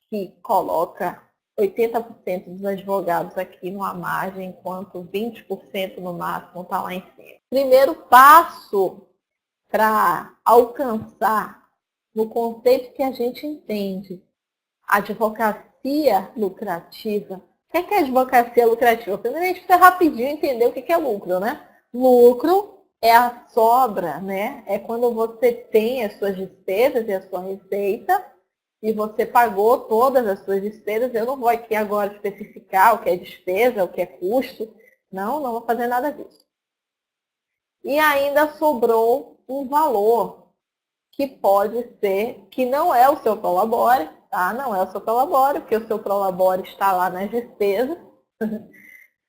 que coloca 80% dos advogados aqui numa margem, enquanto 20% no máximo está lá em cima. Primeiro passo para alcançar, no conceito que a gente entende, a advocacia lucrativa. O que é advocacia lucrativa? Primeiro a gente precisa rapidinho entender o que é lucro, né? Lucro é a sobra, né? É quando você tem as suas despesas e a sua receita e você pagou todas as suas despesas. Eu não vou aqui agora especificar o que é despesa, o que é custo. Não vou fazer nada disso. E ainda sobrou um valor que pode ser, que não é o seu prolabore, tá? Não é o seu prolabore, porque o seu prolabore está lá nas despesas.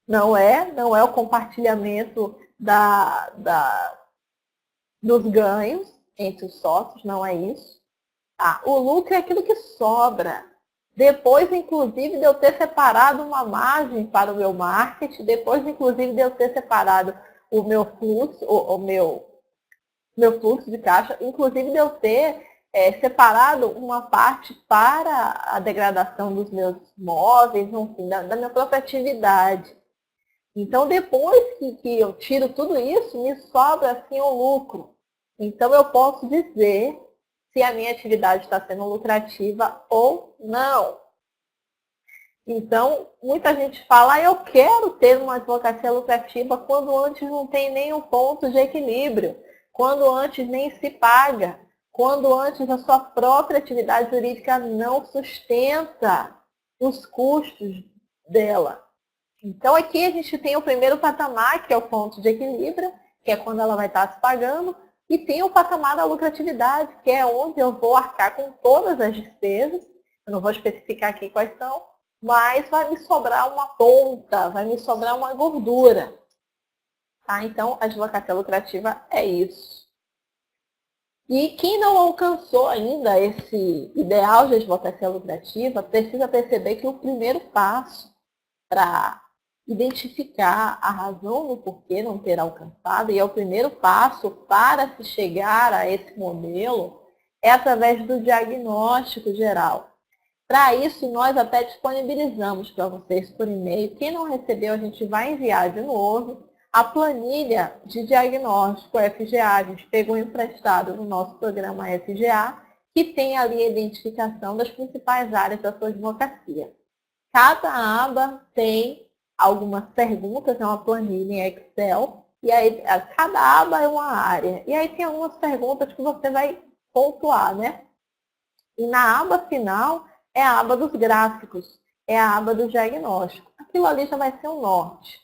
Não é o compartilhamento dos ganhos entre os sócios, não é isso. Tá? O lucro é aquilo que sobra. Depois, inclusive, de eu ter separado uma margem para o meu marketing, depois, inclusive, de eu ter separado o meu fluxo, o meu fluxo de caixa, inclusive de eu ter separado uma parte para a degradação dos meus móveis, enfim, da minha própria atividade. Então, depois que eu tiro tudo isso, me sobra assim o lucro. Então, eu posso dizer se a minha atividade está sendo lucrativa ou não. Então, muita gente fala, eu quero ter uma advocacia lucrativa quando antes não tem nenhum ponto de equilíbrio, quando antes nem se paga, quando antes a sua própria atividade jurídica não sustenta os custos dela. Então, aqui a gente tem o primeiro patamar, que é o ponto de equilíbrio, que é quando ela vai estar se pagando, e tem o patamar da lucratividade, que é onde eu vou arcar com todas as despesas, eu não vou especificar aqui quais são, mas vai me sobrar uma ponta, vai me sobrar uma gordura. Tá? Então, a advocacia lucrativa é isso. E quem não alcançou ainda esse ideal de advocacia lucrativa, precisa perceber que o primeiro passo para identificar a razão do porquê não ter alcançado, e é o primeiro passo para se chegar a esse modelo, é através do diagnóstico geral. Para isso, nós até disponibilizamos para vocês por e-mail. Quem não recebeu, a gente vai enviar de novo a planilha de diagnóstico FGA. A gente pegou emprestado no nosso programa FGA, que tem ali a identificação das principais áreas da sua advocacia. Cada aba tem algumas perguntas, é uma planilha em Excel, e aí cada aba é uma área. E aí tem algumas perguntas que você vai pontuar, né? E na aba final é a aba dos gráficos, é a aba do diagnóstico. Aquilo ali já vai ser o norte.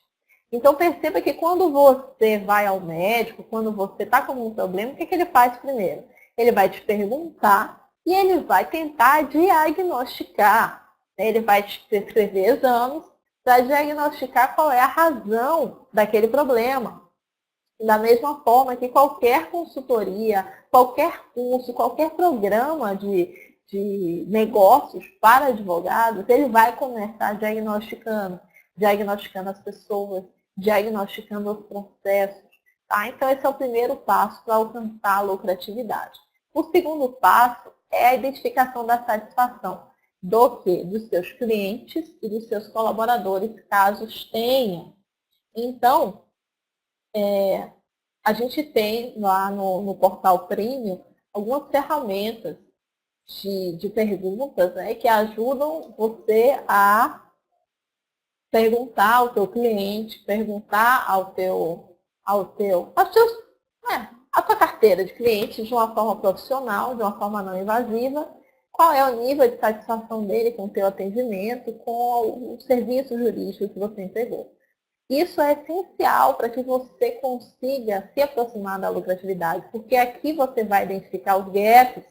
Então perceba que quando você vai ao médico, quando você está com um problema, o que ele faz primeiro? Ele vai te perguntar e ele vai tentar diagnosticar. Ele vai te prescrever exames para diagnosticar qual é a razão daquele problema. Da mesma forma que qualquer consultoria, qualquer curso, qualquer programa de negócios para advogados, ele vai começar diagnosticando as pessoas, diagnosticando os processos. Tá? Então, esse é o primeiro passo para alcançar a lucratividade. O segundo passo é a identificação da satisfação. Do quê? Dos seus clientes e dos seus colaboradores, caso tenham. Então, a gente tem lá no portal Premium algumas ferramentas de perguntas, né, que ajudam você a perguntar ao teu cliente, perguntar a tua carteira de clientes de uma forma profissional, de uma forma não invasiva, qual é o nível de satisfação dele com o teu atendimento, com o serviço jurídico que você entregou. Isso é essencial para que você consiga se aproximar da lucratividade, porque aqui você vai identificar os gaps,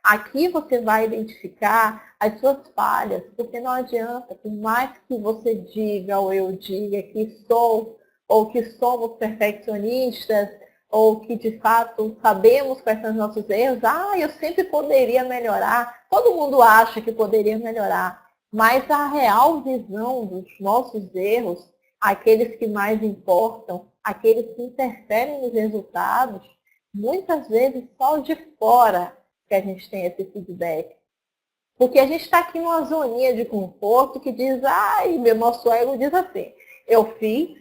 aqui você vai identificar as suas falhas, porque não adianta, por mais que você diga ou eu diga que sou, ou que somos perfeccionistas, ou que de fato sabemos quais são os nossos erros, eu sempre poderia melhorar, todo mundo acha que poderia melhorar, mas a real visão dos nossos erros, aqueles que mais importam, aqueles que interferem nos resultados, muitas vezes só de fora que a gente tem esse feedback. Porque a gente está aqui numa zoninha de conforto que diz, meu nosso ego diz assim, eu fiz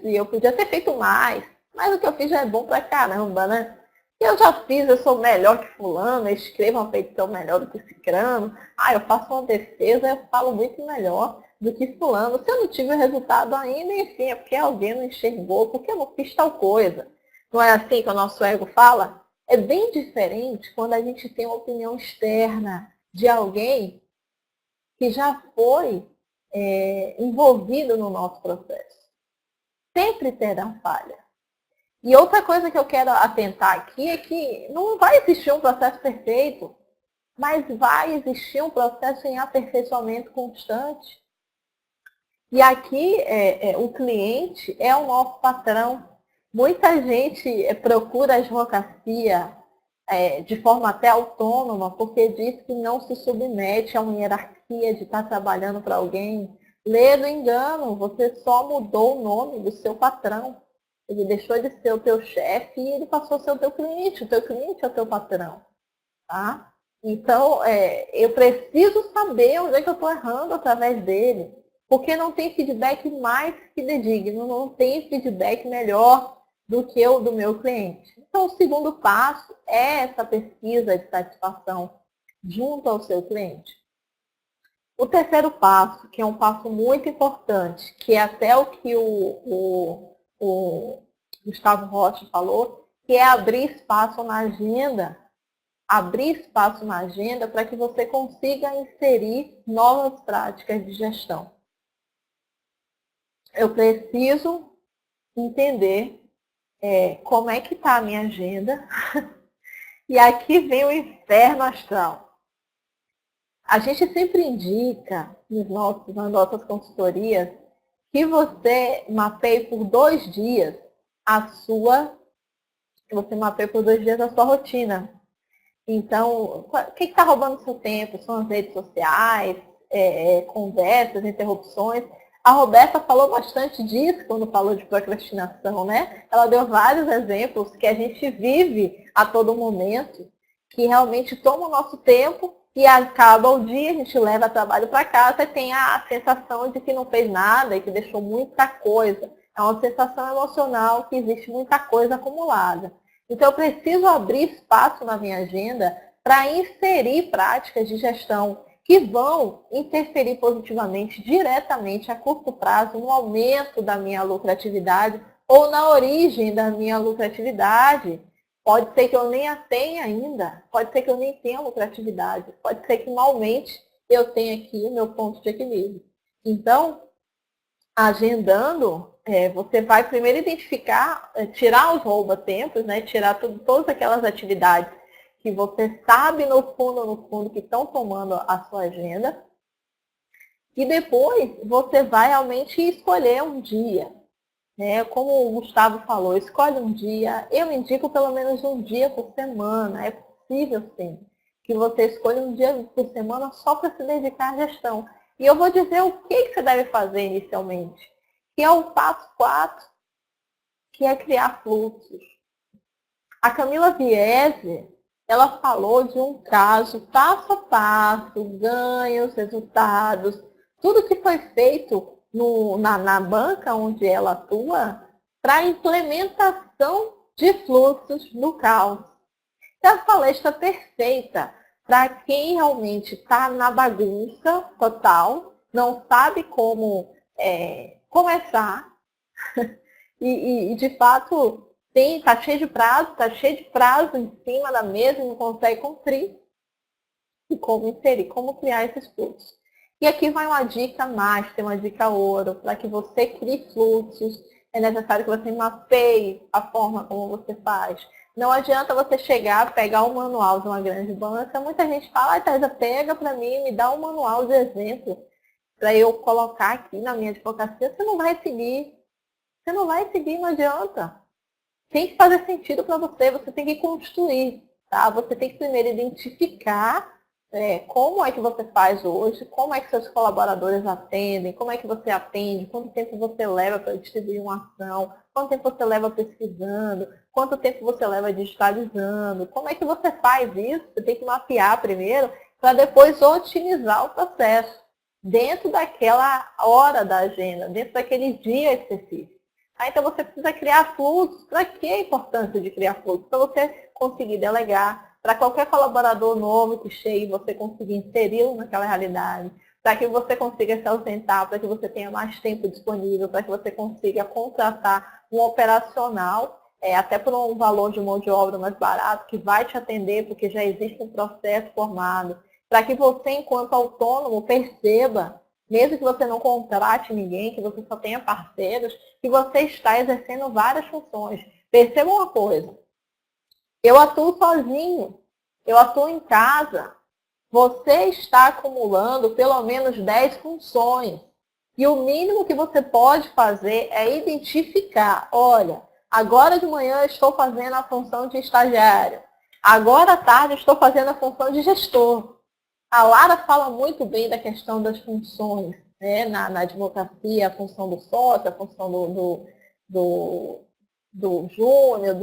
e eu podia ter feito mais, mas o que eu fiz já é bom pra caramba, né? Eu já fiz, eu sou melhor que fulano, eu escrevo uma petição melhor do que cicrano, eu faço uma defesa, eu falo muito melhor do que fulano. Se eu não tive o resultado ainda, enfim, é porque alguém não enxergou, porque eu não fiz tal coisa. Não é assim que o nosso ego fala? É bem diferente quando a gente tem uma opinião externa de alguém que já foi envolvido no nosso processo. Sempre terá falha. E outra coisa que eu quero atentar aqui é que não vai existir um processo perfeito, mas vai existir um processo em aperfeiçoamento constante. E aqui o cliente é o nosso patrão. Muita gente procura a advocacia de forma até autônoma, porque diz que não se submete a uma hierarquia de estar trabalhando para alguém. Lê do engano, você só mudou o nome do seu patrão. Ele deixou de ser o teu chefe e ele passou a ser o teu cliente. O teu cliente é o teu patrão. Tá? Então, eu preciso saber onde é que eu estou errando através dele. Porque não tem feedback mais fidedigno, não tem feedback melhor do que o do meu cliente. Então, o segundo passo é essa pesquisa de satisfação junto ao seu cliente. O terceiro passo, que é um passo muito importante, que é até o que o Gustavo Rocha falou, que é abrir espaço na agenda. Abrir espaço na agenda para que você consiga inserir novas práticas de gestão. Eu preciso entender como é que está a minha agenda. E aqui vem o inferno astral. A gente sempre indica nas nossas consultorias que você mapeie por 2 dias você mapeie por 2 dias a sua rotina. Então, o que está roubando seu tempo? São as redes sociais, conversas, interrupções. A Roberta falou bastante disso quando falou de procrastinação, né? Ela deu vários exemplos que a gente vive a todo momento, que realmente toma o nosso tempo e acaba o dia, a gente leva trabalho para casa e tem a sensação de que não fez nada e que deixou muita coisa. É uma sensação emocional que existe muita coisa acumulada. Então, eu preciso abrir espaço na minha agenda para inserir práticas de gestão que vão interferir positivamente, diretamente, a curto prazo, no aumento da minha lucratividade ou na origem da minha lucratividade. Pode ser que eu nem a tenha ainda, pode ser que eu nem tenha lucratividade, pode ser que normalmente eu tenha aqui o meu ponto de equilíbrio. Então, agendando, você vai primeiro identificar, tirar os rouba-tempos, né? Tirar todas aquelas atividades que você sabe no fundo, que estão tomando a sua agenda. E depois você vai realmente escolher um dia. Né? Como o Gustavo falou, escolhe um dia. Eu indico pelo menos um dia por semana. É possível, sim, que você escolha um dia por semana só para se dedicar à gestão. E eu vou dizer o que você deve fazer inicialmente, que é o passo 4, que é criar fluxos. A Camila Viese, ela falou de um caso passo a passo, ganhos, resultados, tudo que foi feito na banca onde ela atua para a implementação de fluxos no caos. É a palestra perfeita para quem realmente está na bagunça total, não sabe como começar e de fato está cheio de prazo em cima da mesa e não consegue cumprir. E como inserir, como criar esses fluxos. E aqui vai uma dica master, uma dica ouro, para que você crie fluxos. É necessário que você mapeie a forma como você faz. Não adianta você chegar, pegar um manual de uma grande banca. Muita gente fala, ah, Thaisa, pega para mim, me dá um manual de exemplo para eu colocar aqui na minha advocacia. Você não vai seguir. Você não vai seguir, não adianta. Tem que fazer sentido para você tem que construir. Tá? Você tem que primeiro identificar como é que você faz hoje, como é que seus colaboradores atendem, como é que você atende, quanto tempo você leva para distribuir uma ação, quanto tempo você leva pesquisando, quanto tempo você leva digitalizando, como é que você faz isso? Você tem que mapear primeiro para depois otimizar o processo dentro daquela hora da agenda, dentro daquele dia específico. Então você precisa criar fluxos. Para que a importância de criar fluxos? Para você conseguir delegar, para qualquer colaborador novo que chegue, você conseguir inseri-lo naquela realidade, para que você consiga se ausentar, para que você tenha mais tempo disponível, para que você consiga contratar um operacional, até por um valor de mão de obra mais barato, que vai te atender, porque já existe um processo formado, para que você, enquanto autônomo, perceba, mesmo que você não contrate ninguém, que você só tenha parceiros, que você está exercendo várias funções. Perceba uma coisa, eu atuo sozinho, eu atuo em casa, você está acumulando pelo menos 10 funções. E o mínimo que você pode fazer é identificar, olha, agora de manhã eu estou fazendo a função de estagiário, agora à tarde eu estou fazendo a função de gestor. A Lara fala muito bem da questão das funções, né? Na advocacia, a função do sócio, a função do júnior,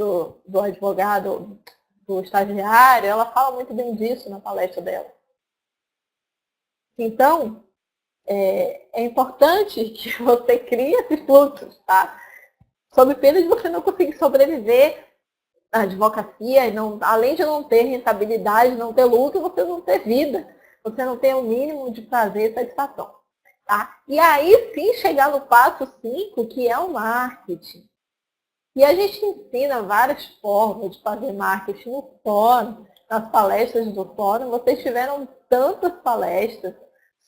do advogado, do estagiário. Ela fala muito bem disso na palestra dela. Então, é importante que você crie esses fluxos, tá? Sob pena de você não conseguir sobreviver na advocacia, e não, além de não ter rentabilidade, não ter lucro, você não ter vida. Você não tem o mínimo de prazer e satisfação. Tá? E aí sim chegar no passo 5, que é o marketing. E a gente ensina várias formas de fazer marketing no fórum, nas palestras do fórum. Vocês tiveram tantas palestras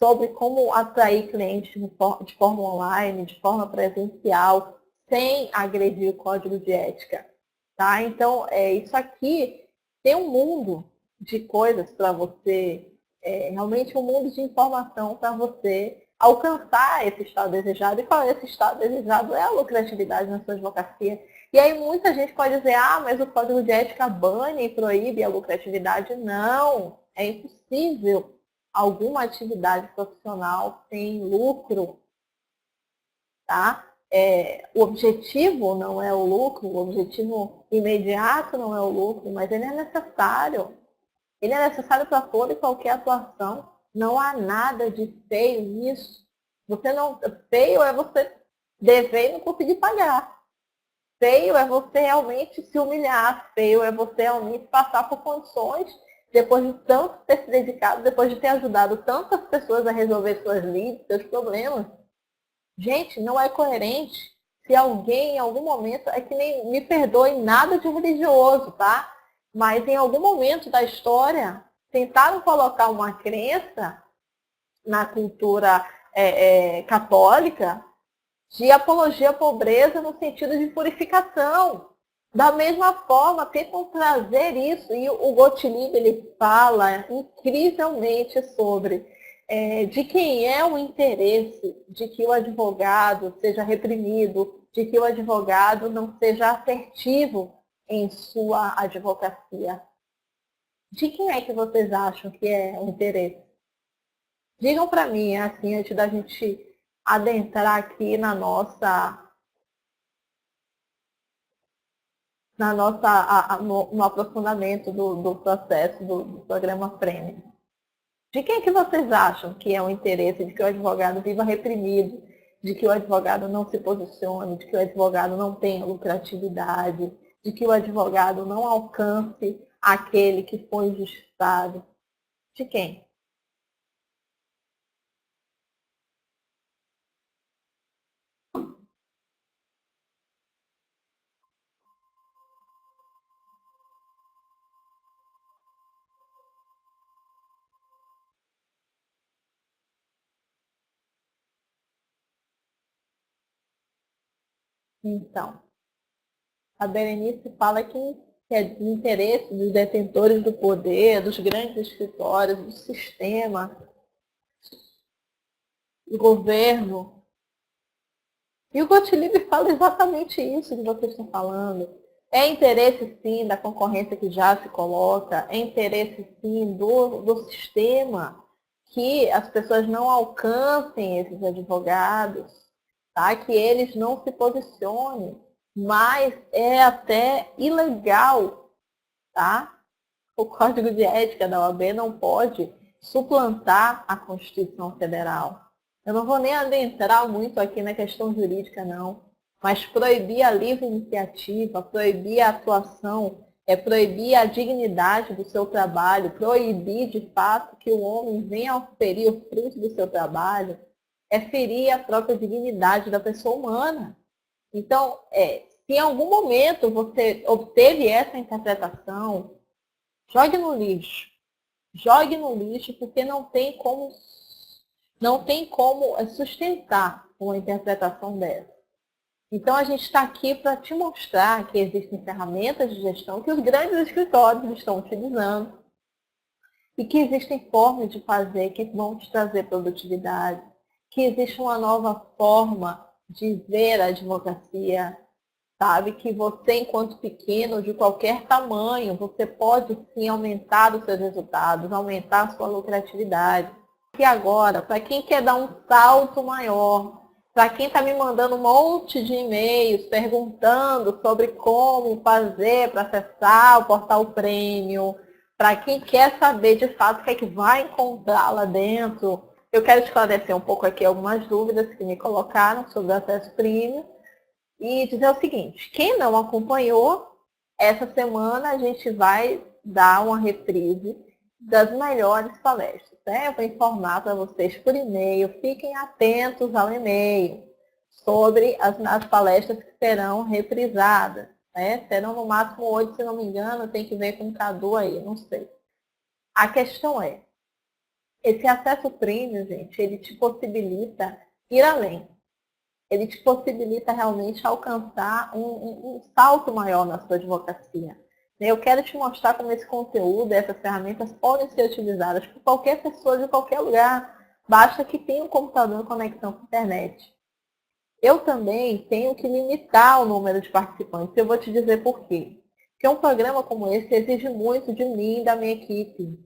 sobre como atrair clientes de forma online, de forma presencial, sem agredir o código de ética. Tá? Então, isso aqui tem um mundo de coisas para você, realmente um mundo de informação para você alcançar esse estado desejado. E qual é esse estado desejado? É a lucratividade na sua advocacia. E aí muita gente pode dizer, ah, mas o código de ética bane e proíbe a lucratividade. Não, é impossível alguma atividade profissional sem lucro. tá? O objetivo não é o lucro, o objetivo imediato não é o lucro, mas ele é necessário. Ele é necessário para toda e qualquer atuação. Não há nada de feio nisso. Feio é você dever e não conseguir pagar. Feio é você realmente se humilhar. Feio é você realmente passar por condições, depois de tanto ter se dedicado, depois de ter ajudado tantas pessoas a resolver suas vidas, seus problemas. Gente, não é coerente se alguém, em algum momento, é que nem me perdoe nada de religioso, tá? Mas em algum momento da história, tentaram colocar uma crença na cultura católica de apologia à pobreza no sentido de purificação. Da mesma forma, tentam trazer isso, e o Gottlieb ele fala incrivelmente sobre de quem é o interesse de que o advogado seja reprimido, de que o advogado não seja assertivo em sua advocacia. De quem é que vocês acham que é o interesse? Digam para mim, assim, antes da gente adentrar aqui no aprofundamento do processo do programa Prêmio. De quem é que vocês acham que é o interesse de que o advogado viva reprimido, de que o advogado não se posicione, de que o advogado não tenha lucratividade, de que o advogado não alcance aquele que foi injustiçado? De quem? Então, a Berenice fala que é do interesse dos detentores do poder, dos grandes escritórios, do sistema, do governo. E o Gottlieb fala exatamente isso que vocês estão falando. É interesse, sim, da concorrência que já se coloca, é interesse, sim, do sistema que as pessoas não alcancem esses advogados, tá? Que eles não se posicionem. Mas é até ilegal, tá? O Código de Ética da OAB não pode suplantar a Constituição Federal. Eu não vou nem adentrar muito aqui na questão jurídica, não, mas proibir a livre iniciativa, proibir a atuação, proibir a dignidade do seu trabalho, proibir de fato que o homem venha a ferir o fruto do seu trabalho, é ferir a própria dignidade da pessoa humana. Então, se em algum momento você obteve essa interpretação, jogue no lixo. Jogue no lixo porque não tem como sustentar uma interpretação dessa. Então, a gente está aqui para te mostrar que existem ferramentas de gestão que os grandes escritórios estão utilizando e que existem formas de fazer que vão te trazer produtividade, que existe uma nova forma de ver a advocacia, sabe? Que você, enquanto pequeno, de qualquer tamanho, você pode sim aumentar os seus resultados, aumentar a sua lucratividade. E agora, para quem quer dar um salto maior, para quem está me mandando um monte de e-mails perguntando sobre como fazer para acessar o portal Prêmio, para quem quer saber de fato o que é que vai encontrar lá dentro, eu quero esclarecer um pouco aqui algumas dúvidas que me colocaram sobre o acesso Premium e dizer o seguinte: quem não acompanhou, essa semana a gente vai dar uma reprise das melhores palestras. Né? Eu vou informar para vocês por e-mail, fiquem atentos ao e-mail sobre as palestras que serão reprisadas. Né? Serão no máximo 8, se não me engano, tem que ver com o Cadu aí, não sei. A questão é, esse acesso premium, gente, ele te possibilita ir além. Ele te possibilita realmente alcançar um salto maior na sua advocacia. Eu quero te mostrar como esse conteúdo, essas ferramentas podem ser utilizadas por qualquer pessoa de qualquer lugar. Basta que tenha um computador em conexão com a internet. Eu também tenho que limitar o número de participantes. Eu vou te dizer por quê. Porque um programa como esse exige muito de mim e da minha equipe.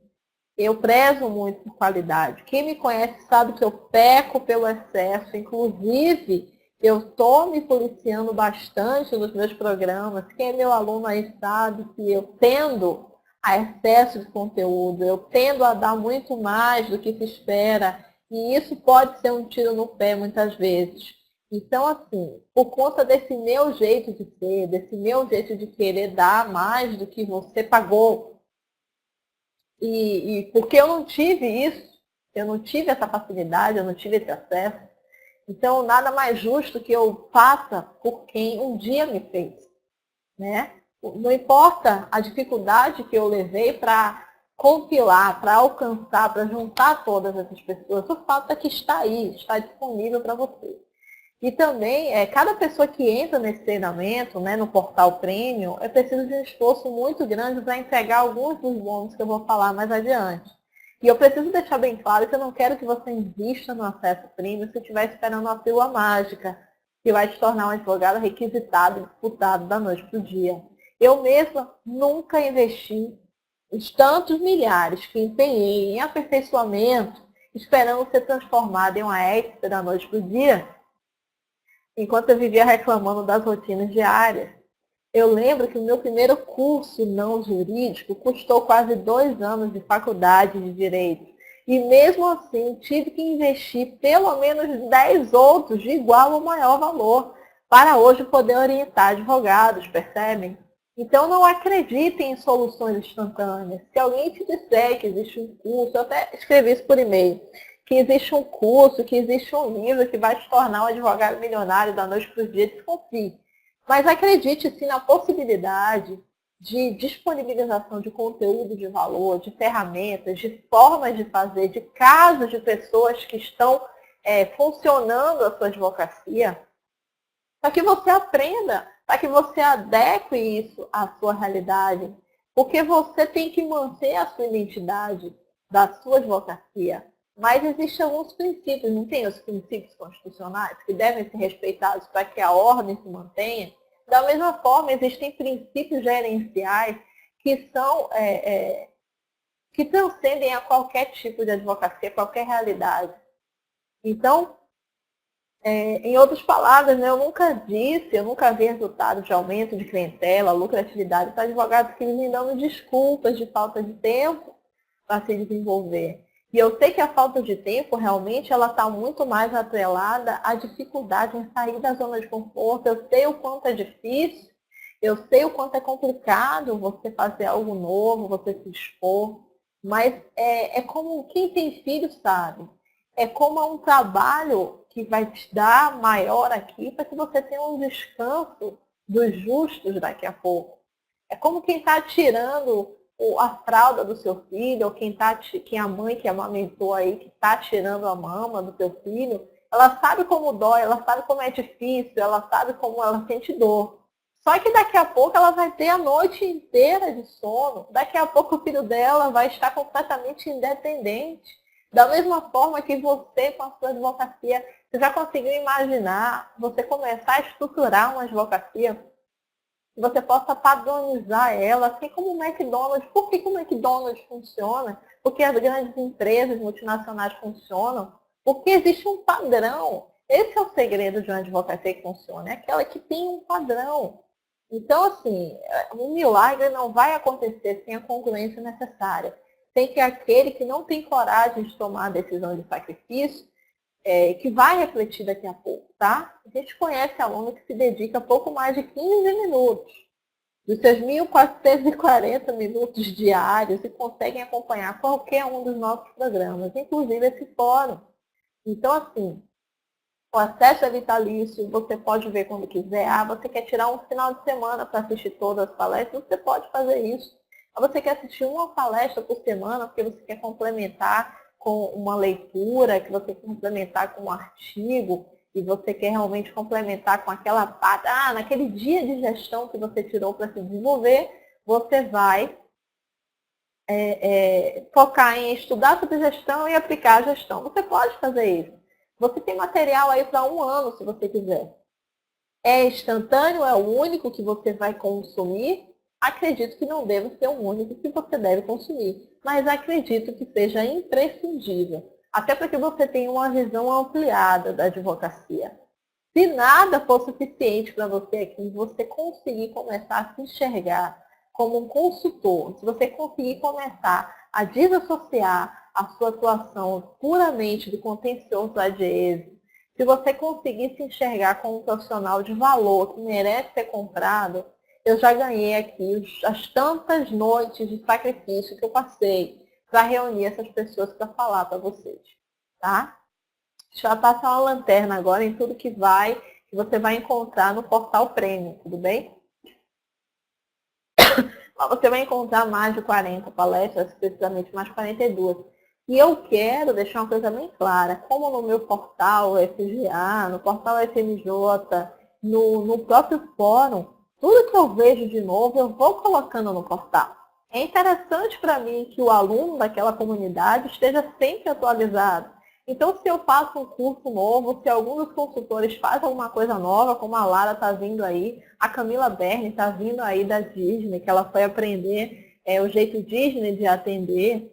Eu prezo muito por qualidade. Quem me conhece sabe que eu peco pelo excesso, inclusive Eu estou me policiando bastante nos meus programas. Quem é meu aluno aí sabe que eu tendo a excesso de conteúdo, eu tendo a dar muito mais do que se espera, e isso pode ser um tiro no pé muitas vezes. Então, assim, por conta desse meu jeito de ser, desse meu jeito de querer dar mais do que você pagou, e porque eu não tive isso, eu não tive essa facilidade, eu não tive esse acesso, então nada mais justo que eu faça por quem um dia me fez, né? Não importa a dificuldade que eu levei para compilar, para alcançar, para juntar todas essas pessoas, o fato é que está aí, está disponível para você. E também, cada pessoa que entra nesse treinamento, né, no portal Premium, é preciso de um esforço muito grande para entregar alguns dos bônus que eu vou falar mais adiante. E eu preciso deixar bem claro que eu não quero que você invista no acesso Premium se estiver esperando uma pílula mágica, que vai te tornar um advogado requisitado e disputado da noite para o dia. Eu mesma nunca investi os tantos milhares que empenhei em aperfeiçoamento, esperando ser transformada em uma expert da noite para o dia, enquanto eu vivia reclamando das rotinas diárias. Eu lembro que o meu primeiro curso não jurídico custou quase 2 anos de faculdade de Direito. E mesmo assim, tive que investir pelo menos 10 outros de igual ou maior valor para hoje poder orientar advogados, percebem? Então não acreditem em soluções instantâneas. Se alguém te disser que existe um curso, eu até escrevi isso por e-mail, que existe um curso, que existe um livro que vai te tornar um advogado milionário da noite para o dia, desconfie. Mas acredite sim na possibilidade de disponibilização de conteúdo de valor, de ferramentas, de formas de fazer, de casos de pessoas que estão funcionando a sua advocacia, para que você aprenda, para que você adeque isso à sua realidade. Porque você tem que manter a sua identidade da sua advocacia. Mas existem alguns princípios, não tem os princípios constitucionais que devem ser respeitados para que a ordem se mantenha? Da mesma forma, existem princípios gerenciais que são que transcendem a qualquer tipo de advocacia, qualquer realidade. Então, em outras palavras, né, eu nunca vi resultado de aumento de clientela, lucratividade para advogados que vivem dando desculpas de falta de tempo para se desenvolver. E eu sei que a falta de tempo, realmente, ela está muito mais atrelada à dificuldade em sair da zona de conforto. Eu sei o quanto é difícil, eu sei o quanto é complicado você fazer algo novo, você se expor, mas é como quem tem filho sabe. É como um trabalho que vai te dar maior aqui para que você tenha um descanso dos justos daqui a pouco. É como quem está tirando a fralda do seu filho, ou quem a mãe que amamentou aí, que está tirando a mama do seu filho, ela sabe como dói, ela sabe como é difícil, ela sabe como ela sente dor. Só que daqui a pouco ela vai ter a noite inteira de sono, daqui a pouco o filho dela vai estar completamente independente. Da mesma forma que você, com a sua advocacia, você já conseguiu imaginar você começar a estruturar uma advocacia que você possa padronizar ela, assim como o McDonald's. Por que o McDonald's funciona? Porque as grandes empresas multinacionais funcionam? Porque existe um padrão. Esse é o segredo de uma advocacia que funciona, é aquela que tem um padrão. Então, assim, um milagre não vai acontecer sem a congruência necessária. Sem que aquele que não tem coragem de tomar a decisão de sacrifício, que vai refletir daqui a pouco, tá? A gente conhece aluno que se dedica a pouco mais de 15 minutos dos seus 1.440 minutos diários e conseguem acompanhar qualquer um dos nossos programas, inclusive esse fórum. Então, assim, o acesso é vitalício, você pode ver quando quiser. Ah, você quer tirar um final de semana para assistir todas as palestras? Você pode fazer isso. Ah, você quer assistir uma palestra por semana porque você quer complementar com uma leitura, que você quer complementar com um artigo, e você quer realmente complementar com aquela parte. Ah, naquele dia de gestão que você tirou para se desenvolver, você vai focar em estudar sobre gestão e aplicar a gestão. Você pode fazer isso. Você tem material aí para 1 ano, se você quiser. É instantâneo, é o único que você vai consumir? Acredito que não deve ser o único que você deve consumir, mas acredito que seja imprescindível, até para que você tenha uma visão ampliada da advocacia. Se nada for suficiente para você aqui, você conseguir começar a se enxergar como um consultor, se você conseguir começar a desassociar a sua atuação puramente do contencioso da Diese, se você conseguir se enxergar como um profissional de valor que merece ser comprado, eu já ganhei aqui as tantas noites de sacrifício que eu passei para reunir essas pessoas para falar para vocês, tá? Deixa eu passar uma lanterna agora em tudo que você vai encontrar no portal Premium, tudo bem? Você vai encontrar mais de 40 palestras, precisamente mais 42. E eu quero deixar uma coisa bem clara, como no meu portal FGA, no portal FMJ, no próprio fórum, tudo que eu vejo de novo, eu vou colocando no portal. É interessante para mim que o aluno daquela comunidade esteja sempre atualizado. Então, se eu faço um curso novo, se algum dos consultores faz alguma coisa nova, como a Lara está vindo aí, a Camila Berni está vindo aí da Disney, que ela foi aprender o jeito Disney de atender,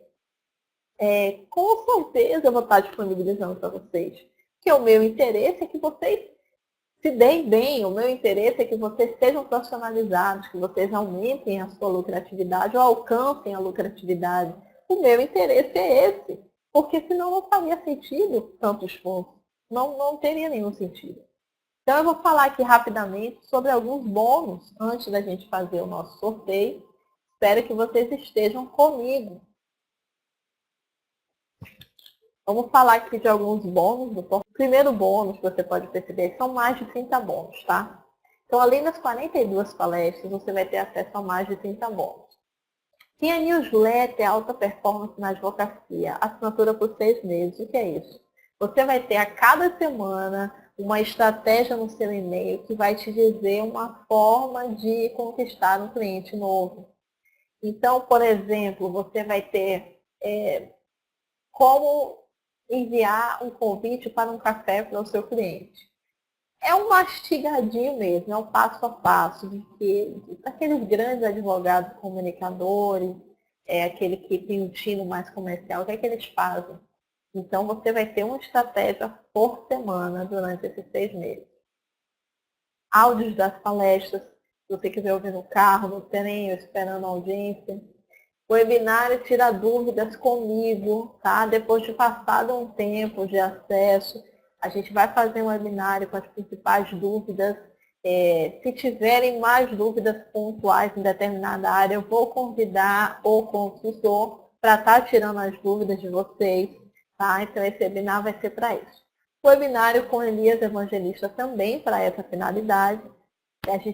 com certeza eu vou estar disponibilizando para vocês. Porque o meu interesse é que vocês se deem bem, o meu interesse é que vocês sejam profissionalizados, que vocês aumentem a sua lucratividade ou alcancem a lucratividade. O meu interesse é esse, porque senão não faria sentido tanto esforço, não teria nenhum sentido. Então eu vou falar aqui rapidamente sobre alguns bônus antes da gente fazer o nosso sorteio. Espero que vocês estejam comigo. Vamos falar aqui de alguns bônus. O primeiro bônus que você pode perceber são mais de 30 bônus, tá? Então, além das 42 palestras, você vai ter acesso a mais de 30 bônus. Tem a newsletter Alta Performance na Advocacia, assinatura por 6 meses. O que é isso? Você vai ter a cada semana uma estratégia no seu e-mail que vai te dizer uma forma de conquistar um cliente novo. Então, por exemplo, você vai ter como enviar um convite para um café para o seu cliente. É um mastigadinho mesmo, é um passo a passo de que aqueles grandes advogados comunicadores, aquele que tem um tino mais comercial, o que é que eles fazem? Então você vai ter uma estratégia por semana durante esses 6 meses. Áudios das palestras, se você quiser ouvir no carro, no trem, esperando a audiência. O webinário tira dúvidas comigo, tá? Depois de passado um tempo de acesso, a gente vai fazer um webinário com as principais dúvidas. Se tiverem mais dúvidas pontuais em determinada área, eu vou convidar o consultor para estar tirando as dúvidas de vocês, tá? Então esse webinar vai ser para isso. O webinário com Elias Evangelista também para essa finalidade.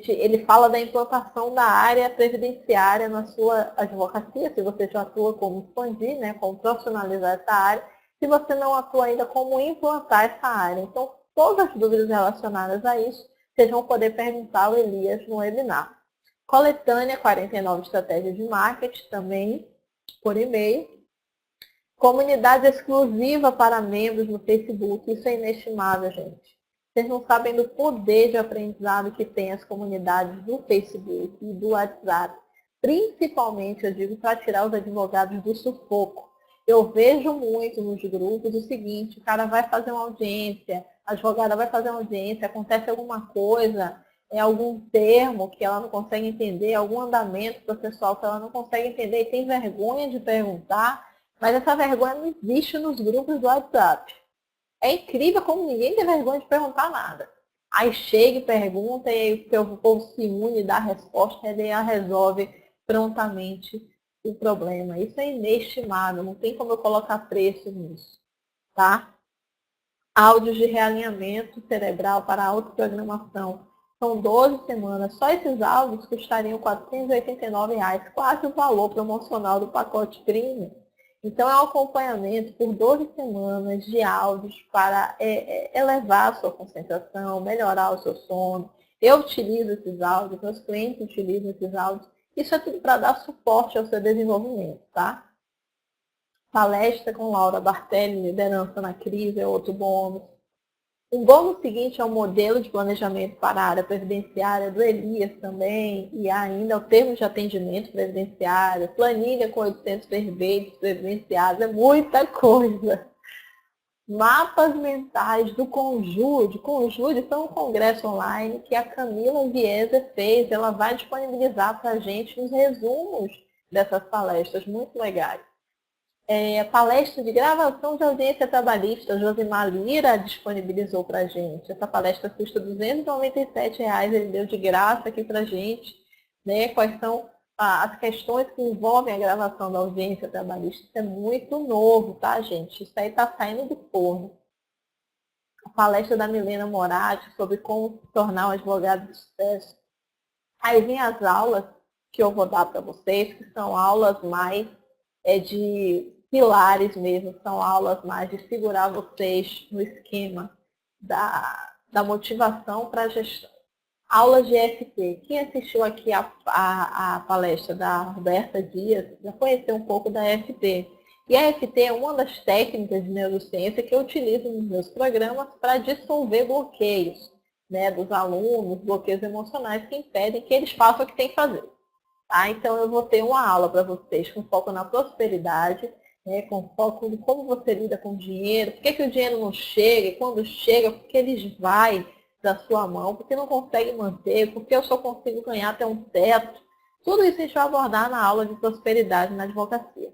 Ele fala da implantação da área previdenciária na sua advocacia, se você já atua como expandir, né, como profissionalizar essa área, se você não atua ainda, como implantar essa área. Então, todas as dúvidas relacionadas a isso, vocês vão poder perguntar ao Elias no webinar. Coletânea 49 estratégias de marketing, também por e-mail. Comunidade exclusiva para membros no Facebook, isso é inestimável, gente. Vocês não sabem do poder de aprendizado que tem as comunidades do Facebook e do WhatsApp. Principalmente, eu digo, para tirar os advogados do sufoco. Eu vejo muito nos grupos o seguinte, o cara vai fazer uma audiência, a advogada vai fazer uma audiência, acontece alguma coisa, algum termo que ela não consegue entender, algum andamento processual que ela não consegue entender e tem vergonha de perguntar, mas essa vergonha não existe nos grupos do WhatsApp. É incrível como ninguém tem vergonha de perguntar nada. Aí chega e pergunta, e aí o povo se une e dá a resposta, e ele resolve prontamente o problema. Isso é inestimável, não tem como eu colocar preço nisso. Tá? Áudios de realinhamento cerebral para autoprogramação. São 12 semanas. Só esses áudios custariam R$ 489, quase o valor promocional do pacote premium. Então, é um acompanhamento por 12 semanas de áudios para elevar a sua concentração, melhorar o seu sono. Eu utilizo esses áudios, meus clientes utilizam esses áudios. Isso é tudo para dar suporte ao seu desenvolvimento, tá? Palestra com Laura Bartelli, liderança na crise, é outro bônus. O bônus seguinte é o modelo de planejamento para a área previdenciária do Elias também, e ainda o termo de atendimento previdenciário, planilha com 800 verbetes previdenciários, é muita coisa. Mapas mentais do Conjude. Conjude foi um congresso online que a Camila Vieser fez. Ela vai disponibilizar para a gente os resumos dessas palestras muito legais. A palestra de gravação de audiência trabalhista, a Josimar Lira disponibilizou para a gente. Essa palestra custa R$ 297, ele deu de graça aqui para a gente, né? Quais são as questões que envolvem a gravação da audiência trabalhista. Isso é muito novo, tá, gente? Isso aí está saindo do forno. A palestra da Milena Moratti sobre como se tornar um advogado de sucesso. Aí vem as aulas que eu vou dar para vocês, que são aulas mais de pilares mesmo, são aulas mais de segurar vocês no esquema da motivação para a gestão. Aulas de EFT. Quem assistiu aqui a palestra da Roberta Dias já conheceu um pouco da EFT. E a EFT é uma das técnicas de neurociência que eu utilizo nos meus programas para dissolver bloqueios, né, dos alunos, bloqueios emocionais que impedem que eles façam o que tem que fazer. Tá? Então, eu vou ter uma aula para vocês com foco na prosperidade, né, com foco em como você lida com o dinheiro, por que o dinheiro não chega, e quando chega, por que ele vai da sua mão, porque não consegue manter, porque eu só consigo ganhar até um teto. Tudo isso a gente vai abordar na aula de prosperidade na advocacia.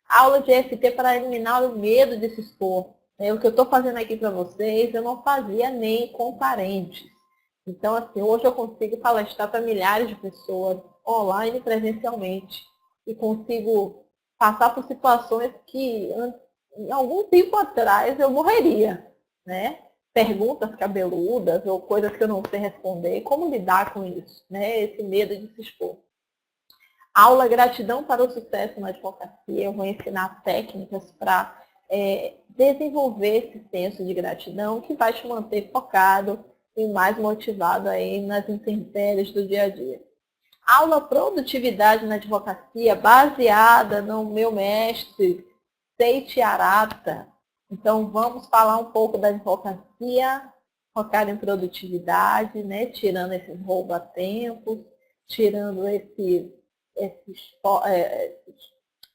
Aula de EFT para eliminar o medo de se expor. O que eu estou fazendo aqui para vocês, eu não fazia nem com parentes. Então, assim, hoje eu consigo palestrar para milhares de pessoas, online e presencialmente. E consigo passar por situações que, em algum tempo atrás, eu morreria, né? Perguntas cabeludas ou coisas que eu não sei responder. Como lidar com isso, né? Esse medo de se expor. Aula Gratidão para o Sucesso na Advocacia. Eu vou ensinar técnicas para desenvolver esse senso de gratidão que vai te manter focado e mais motivado aí nas intempéries do dia a dia. Aula Produtividade na Advocacia, baseada no meu mestre, Seiti Arata. Então, vamos falar um pouco da advocacia, focar em produtividade, né? Tirando esses rouba-tempos, tirando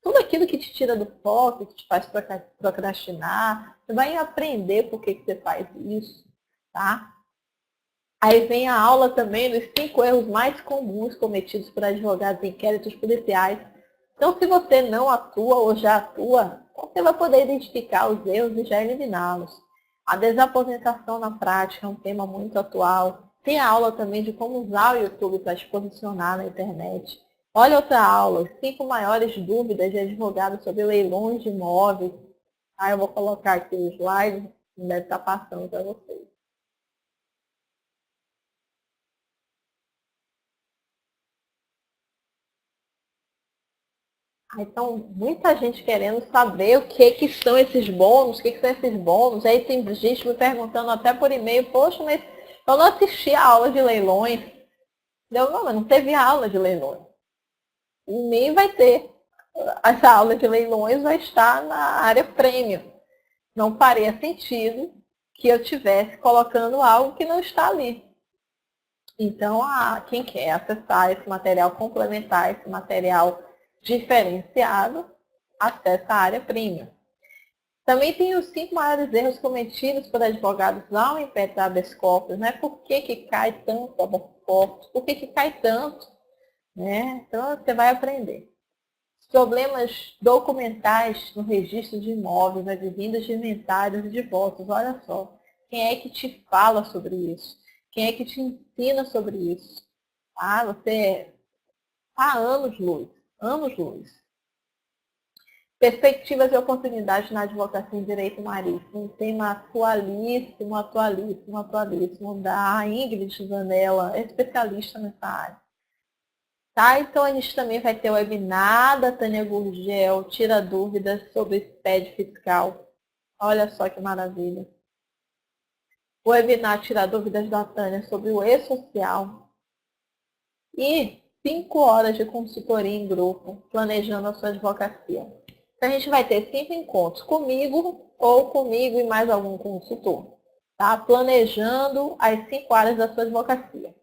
tudo aquilo que te tira do foco, que te faz procrastinar. Você vai aprender por que você faz isso, tá? Aí vem a aula também dos 5 erros mais comuns cometidos por advogados em inquéritos policiais. Então, se você não atua ou já atua, você vai poder identificar os erros e já eliminá-los. A desaposentação na prática é um tema muito atual. Tem a aula também de como usar o YouTube para se posicionar na internet. Olha outra aula, os 5 maiores dúvidas de advogados sobre leilões de imóveis. Eu vou colocar aqui o slide, deve estar passando para vocês. Então, muita gente querendo saber o que são esses bônus, o que são esses bônus. Aí tem gente me perguntando até por e-mail, poxa, mas eu não assisti a aula de leilões. Não, mas não teve aula de leilões. E nem vai ter. Essa aula de leilões vai estar na área premium. Não faria sentido que eu estivesse colocando algo que não está ali. Então, quem quer acessar esse material complementar, esse material diferenciado, acessa a área premium. Também tem os 5 maiores erros cometidos por advogados ao impetrar habeas corpus, né? Por que cai tanto habeas corpus? Por que cai tanto? Né? Então, você vai aprender. Os problemas documentais no registro de imóveis, advindas de inventários e divórcios. Olha só, quem é que te fala sobre isso? Quem é que te ensina sobre isso? Você está anos-luz, anos-luz. Perspectivas e oportunidades na advocacia em direito marítimo. Um tema atualíssimo, atualíssimo, atualíssimo, da Ingrid Zanella, especialista nessa área. Tá? Então, a gente também vai ter o webinar da Tânia Gurgel, tira dúvidas sobre SPED fiscal. Olha só que maravilha. O webinar tira dúvidas da Tânia sobre o e-social. E 5 horas de consultoria em grupo, planejando a sua advocacia. Então, a gente vai ter 5 encontros comigo ou comigo e mais algum consultor. Tá? Planejando as 5 áreas da sua advocacia.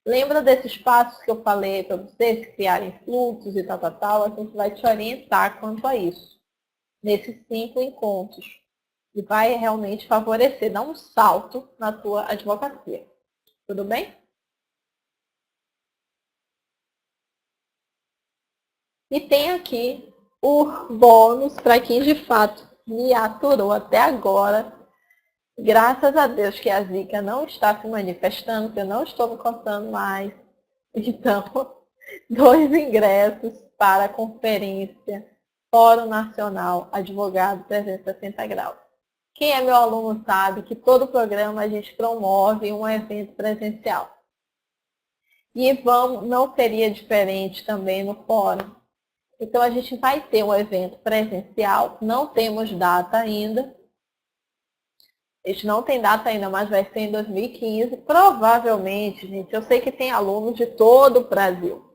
Lembra desses passos que eu falei para vocês, criarem fluxos e tal, a gente vai te orientar quanto a isso, nesses 5 encontros. e vai realmente favorecer, dar um salto na tua advocacia. Tudo bem? E tem aqui o bônus para quem de fato me aturou até agora. Graças a Deus que a Zika não está se manifestando, que eu não estou me contando mais. Então, 2 ingressos para a conferência Fórum Nacional Advogado 360 Graus. Quem é meu aluno sabe que todo programa a gente promove um evento presencial. E não seria diferente também no fórum. Então, a gente vai ter um evento presencial, não temos data ainda. A gente não tem data ainda, mas vai ser em 2015. Provavelmente, gente, eu sei que tem alunos de todo o Brasil.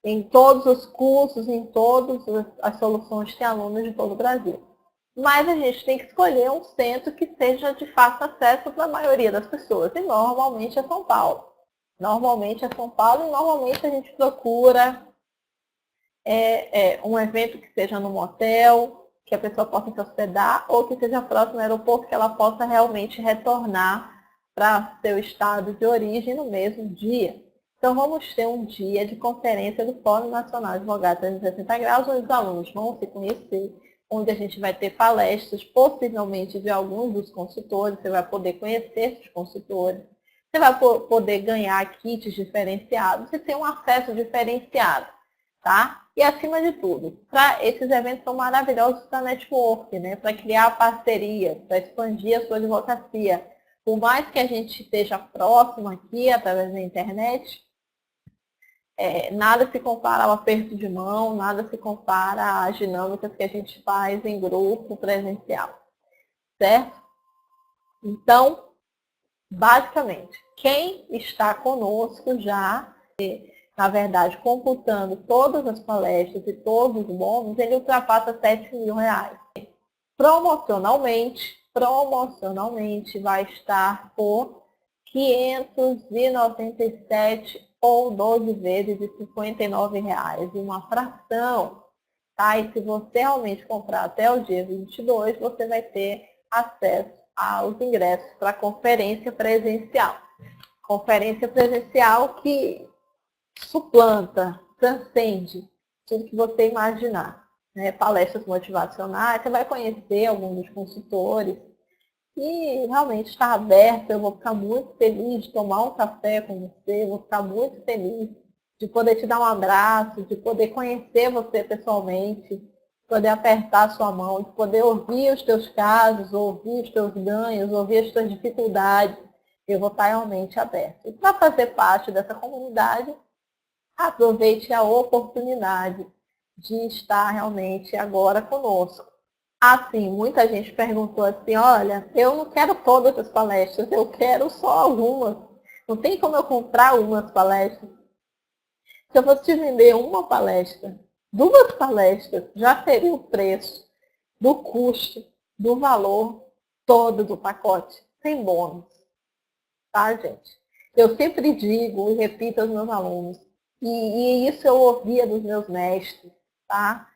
Em todos os cursos, em todas as soluções, tem alunos de todo o Brasil. Mas a gente tem que escolher um centro que seja de fácil acesso para a maioria das pessoas. E normalmente é São Paulo. Normalmente é São Paulo e normalmente a gente procura um evento que seja num hotel, que a pessoa possa se hospedar, ou que seja próximo ao aeroporto, que ela possa realmente retornar para seu estado de origem no mesmo dia. Então, vamos ter um dia de conferência do Fórum Nacional de Advogados 360 Graus, onde os alunos vão se conhecer, onde a gente vai ter palestras, possivelmente de alguns dos consultores, você vai poder conhecer os consultores, você vai poder ganhar kits diferenciados e ter um acesso diferenciado, tá? E, acima de tudo, esses eventos são maravilhosos para network, né? Para criar parceria, para expandir a sua advocacia. Por mais que a gente esteja próximo aqui, através da internet, nada se compara ao aperto de mão, nada se compara às dinâmicas que a gente faz em grupo presencial, certo? Então, basicamente, quem está conosco já, na verdade, computando todas as palestras e todos os bônus, ele ultrapassa R$7.000. Promocionalmente vai estar por 597 ou 12 vezes de R$59 e uma fração. Tá? E se você realmente comprar até o dia 22, você vai ter acesso aos ingressos para a conferência presencial. Conferência presencial que suplanta, transcende tudo que você imaginar. Né? Palestras motivacionais, você vai conhecer alguns dos consultores e realmente está aberto. Eu vou ficar muito feliz de tomar um café com você, vou ficar muito feliz de poder te dar um abraço, de poder conhecer você pessoalmente, poder apertar a sua mão, de poder ouvir os teus casos, ouvir os teus ganhos, ouvir as tuas dificuldades. Eu vou estar realmente aberto. E para fazer parte dessa comunidade, aproveite a oportunidade de estar realmente agora conosco. Assim, muita gente perguntou assim, olha, eu não quero todas as palestras, eu quero só algumas. Não tem como eu comprar umas palestras. Se eu fosse te vender uma palestra, 2 palestras, já teria o preço do custo, do valor todo do pacote, sem bônus. Tá, gente? Eu sempre digo e repito aos meus alunos, e isso eu ouvia dos meus mestres, tá?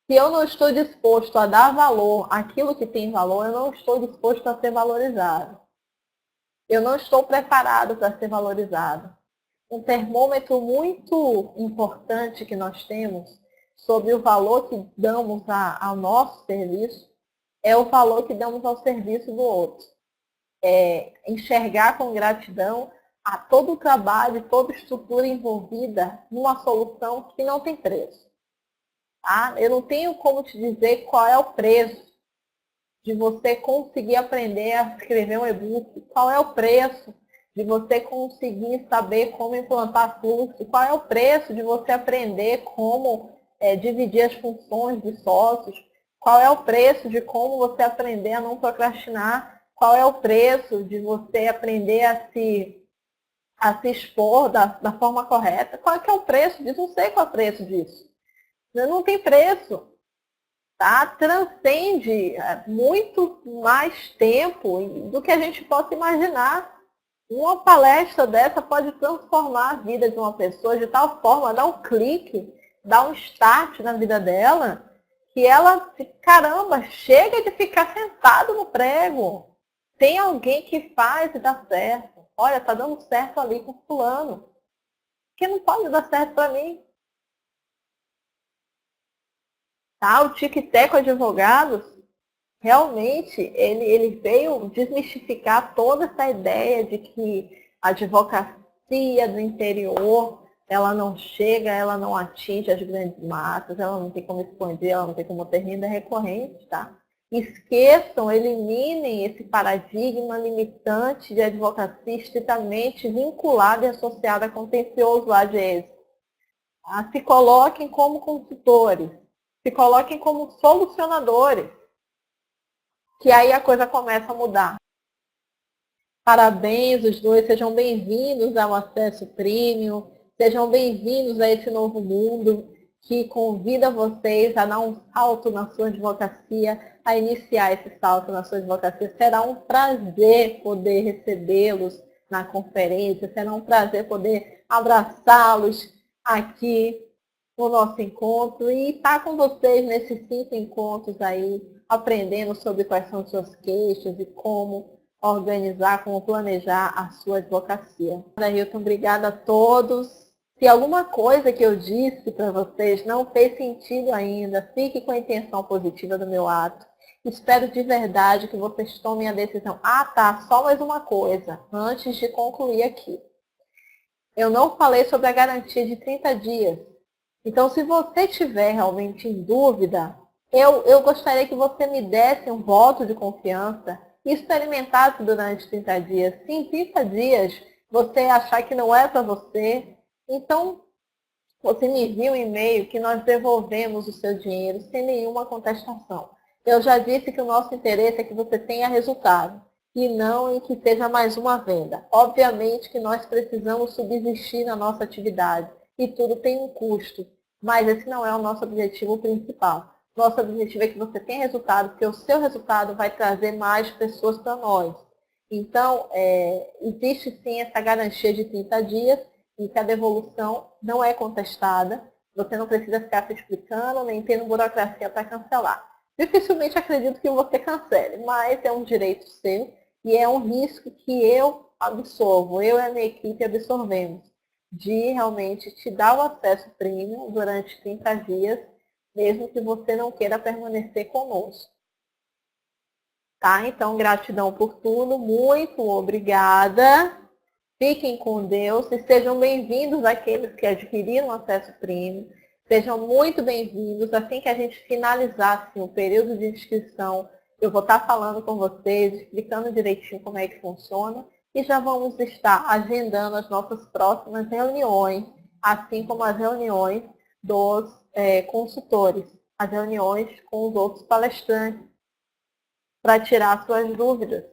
Se eu não estou disposto a dar valor àquilo que tem valor, eu não estou disposto a ser valorizado. Eu não estou preparado para ser valorizado. Um termômetro muito importante que nós temos sobre o valor que damos ao nosso serviço é o valor que damos ao serviço do outro. Enxergar com gratidão a todo o trabalho, toda a estrutura envolvida numa solução que não tem preço. Tá? Eu não tenho como te dizer qual é o preço de você conseguir aprender a escrever um e-book, qual é o preço de você conseguir saber como implantar fluxo, qual é o preço de você aprender como dividir as funções de sócios, qual é o preço de como você aprender a não procrastinar, qual é o preço de você aprender a se expor da forma correta, qual é que é o preço disso, não sei qual é o preço disso. Não tem preço, tá? Transcende muito mais tempo do que a gente possa imaginar. Uma palestra dessa pode transformar a vida de uma pessoa de tal forma, dar um clique, dar um start na vida dela, que ela, caramba, chega de ficar sentado no prego. Tem alguém que faz e dá certo. Olha, tá dando certo ali com fulano. Por que não pode dar certo para mim? Tá? O Tic-Teco Advogados, realmente, ele veio desmistificar toda essa ideia de que a advocacia do interior, ela não chega, ela não atinge as grandes massas, ela não tem como expandir, ela não tem como ter renda recorrente, tá? Esqueçam, eliminem esse paradigma limitante de advocacia estritamente vinculada e associada a contencioso lá de êxito. Tá? Se coloquem como consultores, se coloquem como solucionadores, que aí a coisa começa a mudar. Parabéns, os dois, sejam bem-vindos ao Acesso Premium, sejam bem-vindos a esse novo mundo que convida vocês a dar um salto na sua advocacia, a iniciar esse salto na sua advocacia. Será um prazer poder recebê-los na conferência, será um prazer poder abraçá-los aqui no nosso encontro e estar com vocês nesses 5 encontros aí, aprendendo sobre quais são suas queixas e como organizar, como planejar a sua advocacia. Hilton, obrigada a todos. Se alguma coisa que eu disse para vocês não fez sentido ainda, fique com a intenção positiva do meu ato. Espero de verdade que vocês tomem a decisão. Ah, tá, só mais uma coisa, antes de concluir aqui. Eu não falei sobre a garantia de 30 dias. Então, se você tiver realmente em dúvida, eu gostaria que você me desse um voto de confiança e experimentasse durante 30 dias. Se em 30 dias você achar que não é para você, então você me envia um e-mail que nós devolvemos o seu dinheiro sem nenhuma contestação. Eu já disse que o nosso interesse é que você tenha resultado e não em que seja mais uma venda. Obviamente que nós precisamos subsistir na nossa atividade e tudo tem um custo, mas esse não é o nosso objetivo principal. Nosso objetivo é que você tenha resultado, porque o seu resultado vai trazer mais pessoas para nós. Então, existe sim essa garantia de 30 dias e que a devolução não é contestada. Você não precisa ficar se explicando, nem tendo burocracia para cancelar. Dificilmente acredito que você cancele, mas é um direito seu e é um risco que eu absorvo, eu e a minha equipe absorvemos, de realmente te dar o acesso premium durante 30 dias, mesmo que você não queira permanecer conosco. Tá? Então, gratidão por tudo, muito obrigada. Fiquem com Deus e sejam bem-vindos aqueles que adquiriram acesso premium. Sejam muito bem-vindos. Assim que a gente finalizar assim, o período de inscrição, eu vou estar falando com vocês, explicando direitinho como é que funciona e já vamos estar agendando as nossas próximas reuniões, assim como as reuniões dos consultores, as reuniões com os outros palestrantes, para tirar suas dúvidas.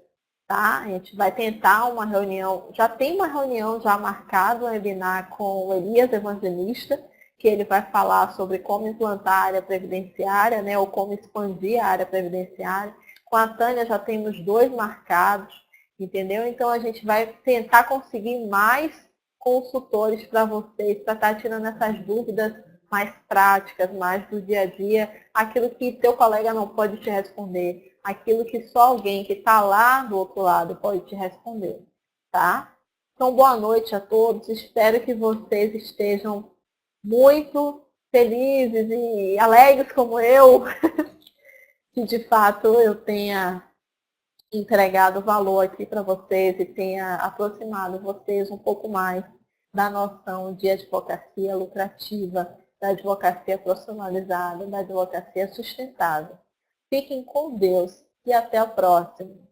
Tá? A gente vai tentar uma reunião, já tem uma reunião já marcada, um webinar com o Elias Evangelista, que ele vai falar sobre como implantar a área previdenciária, né, ou como expandir a área previdenciária. Com a Tânia já temos 2 marcados, entendeu? Então a gente vai tentar conseguir mais consultores para vocês, para estar tirando essas dúvidas mais práticas, mais do dia a dia, aquilo que teu colega não pode te responder, aquilo que só alguém que está lá do outro lado pode te responder, tá? Então, boa noite a todos. Espero que vocês estejam muito felizes e alegres como eu, que de fato eu tenha entregado valor aqui para vocês e tenha aproximado vocês um pouco mais da noção de advocacia lucrativa, da advocacia profissionalizada, da advocacia sustentável. Fiquem com Deus e até a próxima.